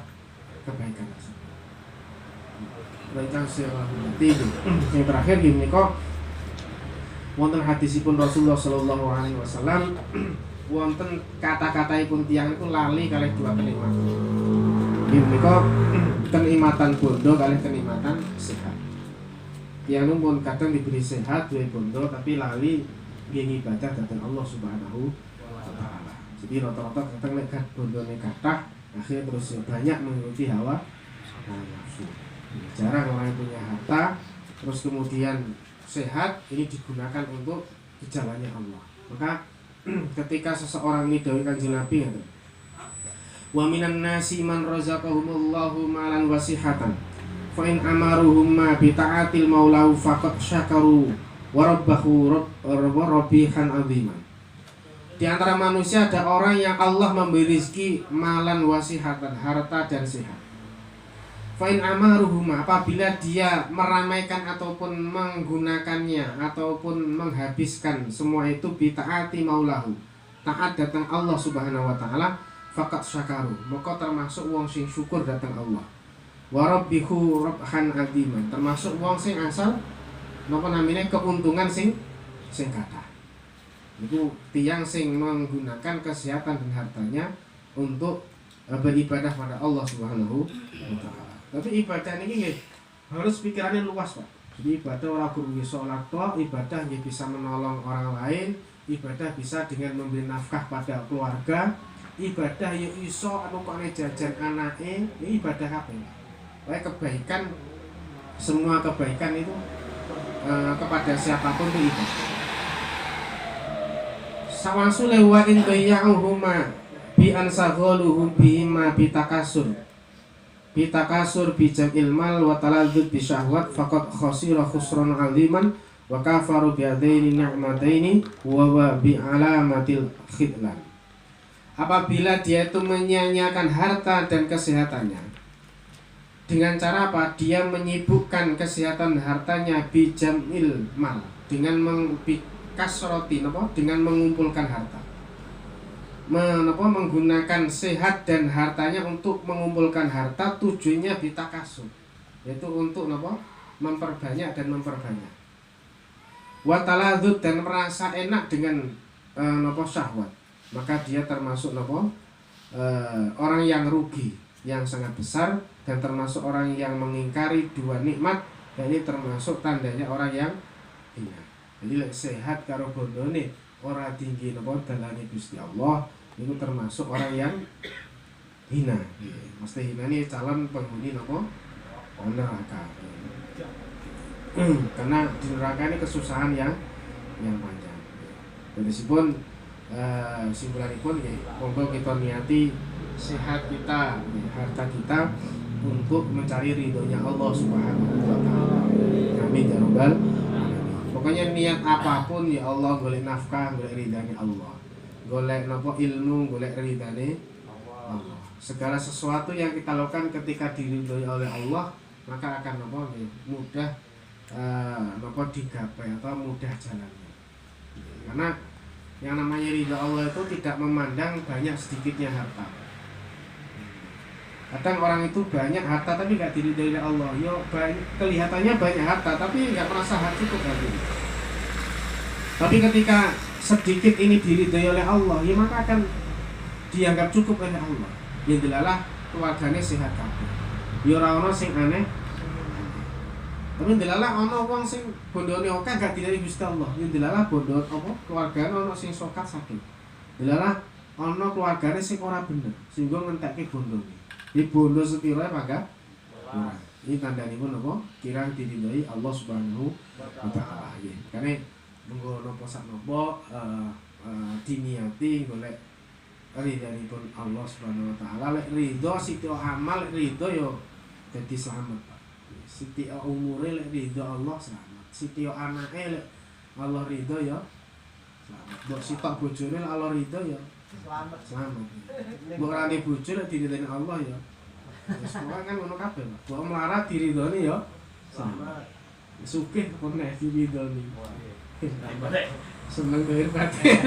kebaikan tersebut. Baiklah yang terakhir gini kok. Wonten hadisipun Rasulullah sallallahu alaihi wasallam wonten kata-kataipun tiyang niku lali kalih dua kalimat. Inggih menika kenikmatan bondo kalih kenikmatan sehat. Tiyang pun kadang diberi sehat duwe bondo tapi lali nggih ibadah dhateng Allah Subhanahu wa taala. Jadi rata-rata kadang nek bondone kathah akhirnya terus banyak mengikuti hawa nafsu. Jarang orang yang punya harta terus kemudian sehat ini digunakan untuk jalannya Allah. Maka ketika seseorang ini dawuh Kanjeng Nabi ngaten. Wa minan nasi man razaqahumullahu malan wasihatan. Fa in amaruhum bi ta'atil maulahu faqad syakaru wa rabbahu rabbihan aziman. Di antara manusia ada orang yang Allah memberi rezeki malan wasihatan, harta dan sehat. Fa'in amaruhuma, apabila dia meramaikan ataupun menggunakannya ataupun menghabiskan semua itu bita'ati maulahu, taat datang Allah Subhanahu wa taala, faqad syakaru, maka termasuk wong sing syukur datang Allah. Wa rabbihu rabhan aziman, termasuk wong sing asal napa namine keuntungan sing kathah. Itu tiyang sing menggunakan kesehatan dan hartanya untuk beribadah pada Allah Subhanahu wa taala. Tapi ibadah ini harus pikirannya luas, Pak. Jadi ibadah orang kudu sholat tok, ibadah bisa menolong orang lain, ibadah bisa dengan memberi nafkah pada keluarga, ibadah ya iso anu kok jajan anake, ini ibadah apa? Kayak kebaikan, semua kebaikan itu kepada siapapun itu ibadah. Sawasule wa in bayya'uhuma bi ansaghaluhum bihima bitakasur. bitakasur bijam'il mal wa taladzud bisyahwat faqad khasira khusran 'aziman wa kafaru bi'adaini ni'mataini wa bi alamatil khidlan. Apabila dia itu menyia-nyiakan harta dan kesehatannya dengan cara apa? Dia menyibukkan kesehatan hartanya bijam'il mal dengan dengan mengumpulkan harta. Menggunakan sehat dan hartanya untuk mengumpulkan harta, tujuannya bitakasur, yaitu untuk memperbanyak dan memperbanyak. Wa taladzud dan merasa enak dengan syahwat, maka dia termasuk orang yang rugi yang sangat besar, dan termasuk orang yang mengingkari dua nikmat, dan ini termasuk tandanya orang yang hina. Jadi sehat karo bondone ora tinggi dalane Gusti Allah, itu termasuk orang yang hina. Mesti hina ini calon penghuni neraka. Karena di neraka ini kesusahan yang panjang. Jadi sipun simpulanipun monggo kita niati sehat kita, harta kita untuk mencari ridhonya Allah Subhanahu wa taala. Amin ya rabbal alamin. Pokoknya niat apapun ya Allah, golek nafkah, golek ridhane Allah. Golek ilmu, golek ridhane Allah. Segala sesuatu yang kita lakukan ketika diridhoi oleh Allah, maka akan mudah digapai atau mudah jalannya. Karena yang namanya ridha Allah itu tidak memandang banyak sedikitnya harta. Kadang orang itu banyak harta tapi nggak diridhoi oleh Allah. Kelihatannya banyak harta tapi nggak merasa cukup lagi. Tapi ketika sedikit ini diridhoi oleh Allah, ya maka akan dianggap cukup oleh Allah. Ya dilalah keluargane sehat kabeh. Ya ora ono sing aneh. Tapi dilalah ono wong sing bondone akeh gak diridhoi Gusti Allah. Ya dilalah bondo keluargane ono sing sokat sakit. Dilalah ono keluargane sing ora bener, sehingga ngentekke bondone. Di bondo sepiro maka ini tandanipun kirang diridhoi Allah Subhanahu wa taala. Karena monggo napa sak napa diniati golek ridhanipun Allah Subhanahu wa taala. Lek ridho sithik amal, lek ridho yo dadi slamet, Pak. Sithik umure lek ridho Allah slamet. Sithik anake lek Allah ridho yo slamet. Mbok sitok bojone lek Allah ridho yo selamat. Mbok ora ndek bojo lek diridhoni Allah ya. Wis kan ngono kabeh, Pak. Mbok melarat diridhoni ya selamat. Sugih kok nek diridhoni. Seneng doer batin.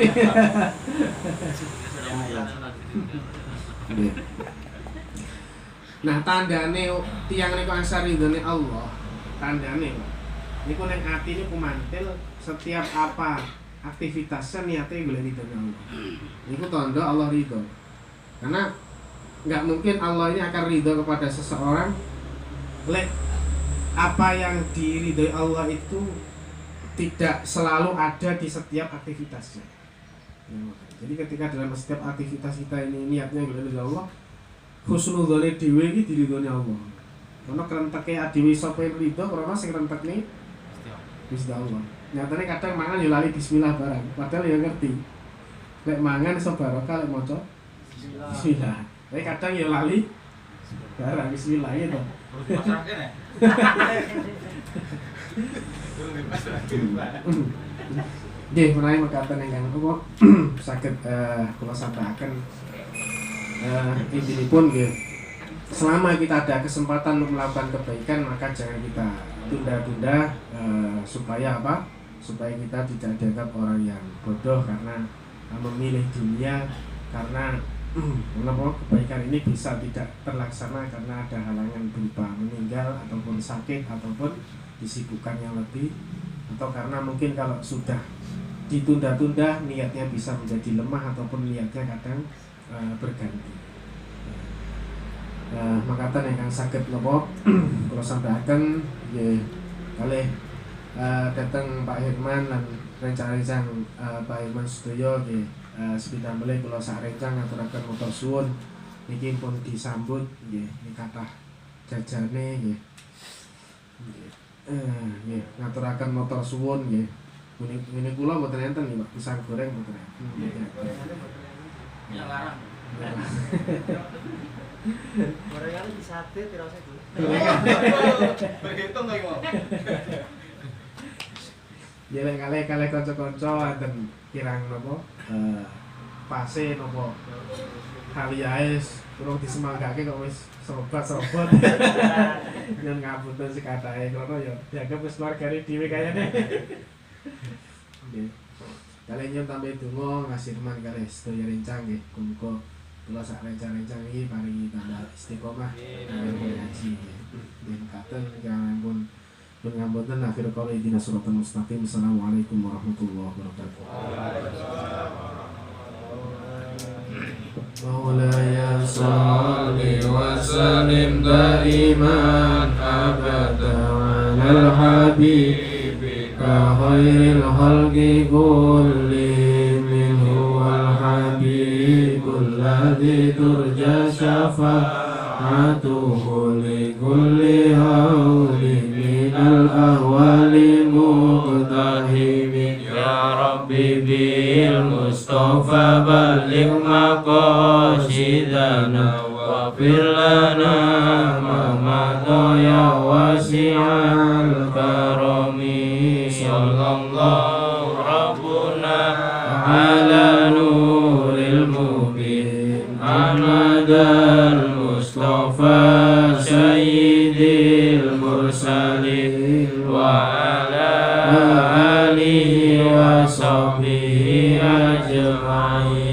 Nah, tandane tiyang niku asar ridhone Allah. Tandane niku ning ati niku mantil setiap apa aktivitasnya niatnya boleh ridhonya Allah. Itu tanda Allah ridho. Karena nggak mungkin Allah ini akan ridho kepada seseorang lek apa yang diridhoi Allah itu tidak selalu ada di setiap aktivitasnya. Jadi ketika dalam setiap aktivitas kita ini niatnya boleh ridho Allah, husnudzone dhewe iki diridhoni Allah. Karena kerenteke dhewe sapa ridho, karena sing rentekne Gusti Allah. Nyatane kadang mangan ya lali bismillah barang, padahal ya ngerti. Lek mangan iso barokah, lek maca bismillah. Tapi kadang ya lali barang bismillah itu. Nggih, menawi mekaten ingkang kula saged kula sampaikan intinipun nggih. Selama kita ada kesempatan untuk melakukan kebaikan, maka jangan kita tunda-tunda supaya apa? Supaya kita tidak dianggap orang yang bodoh karena memilih dunia, karena kebaikan ini bisa tidak terlaksana karena ada halangan berupa meninggal ataupun sakit ataupun disibukkan yang lebih, atau karena mungkin kalau sudah ditunda-tunda niatnya bisa menjadi lemah ataupun niatnya kadang berganti. Makatan ingkang saged napa kula sampaikan nggih kalih dateng Pak Herman lan rencang-rencang Pak Herman sedaya nggih sepindah melih kula sak rencang ngaturaken matur suwun niki pun disambut nggih kathah jajane nggih nggih ngaturaken matur suwun nggih ngene kula mboten enten nggih Pak pisang goreng mboten enten. Barangkali bisa sate tirose dulu. Berhitung kayak mau. Ya lek kalih kanca-kanca wonten kirang napa pase napa Haliais kurang disemangake kok wis sobat-sobat. Yen ngapunten sekatahe kono ya dianggap wis keluargane dhewe kayane. Nggih. Kalih nyuwun tambahi donga ngasih teman kalih sedaya rencang nggih. Muga kula sak rencang-rencang iki paringi tambah istiqomah kangge ngaji. Yen katen kirang pun ngapunten akhir qala idina siratal mustaqim. Assalamualaikum warahmatullahi wabarakatuh. مولاي صل وسلم دائما أبدا على الحبيب خير الخلق كلهم هو الحبيب الذي ترجى شفاعته لكل هول من الأهوال مقتحم يا ربي بالمصطفى بلغ مقاصدنا واغفر لنا ما مضى يا واسع الكرم صلى الله ربنا على نور المبين أحمد المصطفى سيد المرسلين وعلى آله وصحبه أجمعين.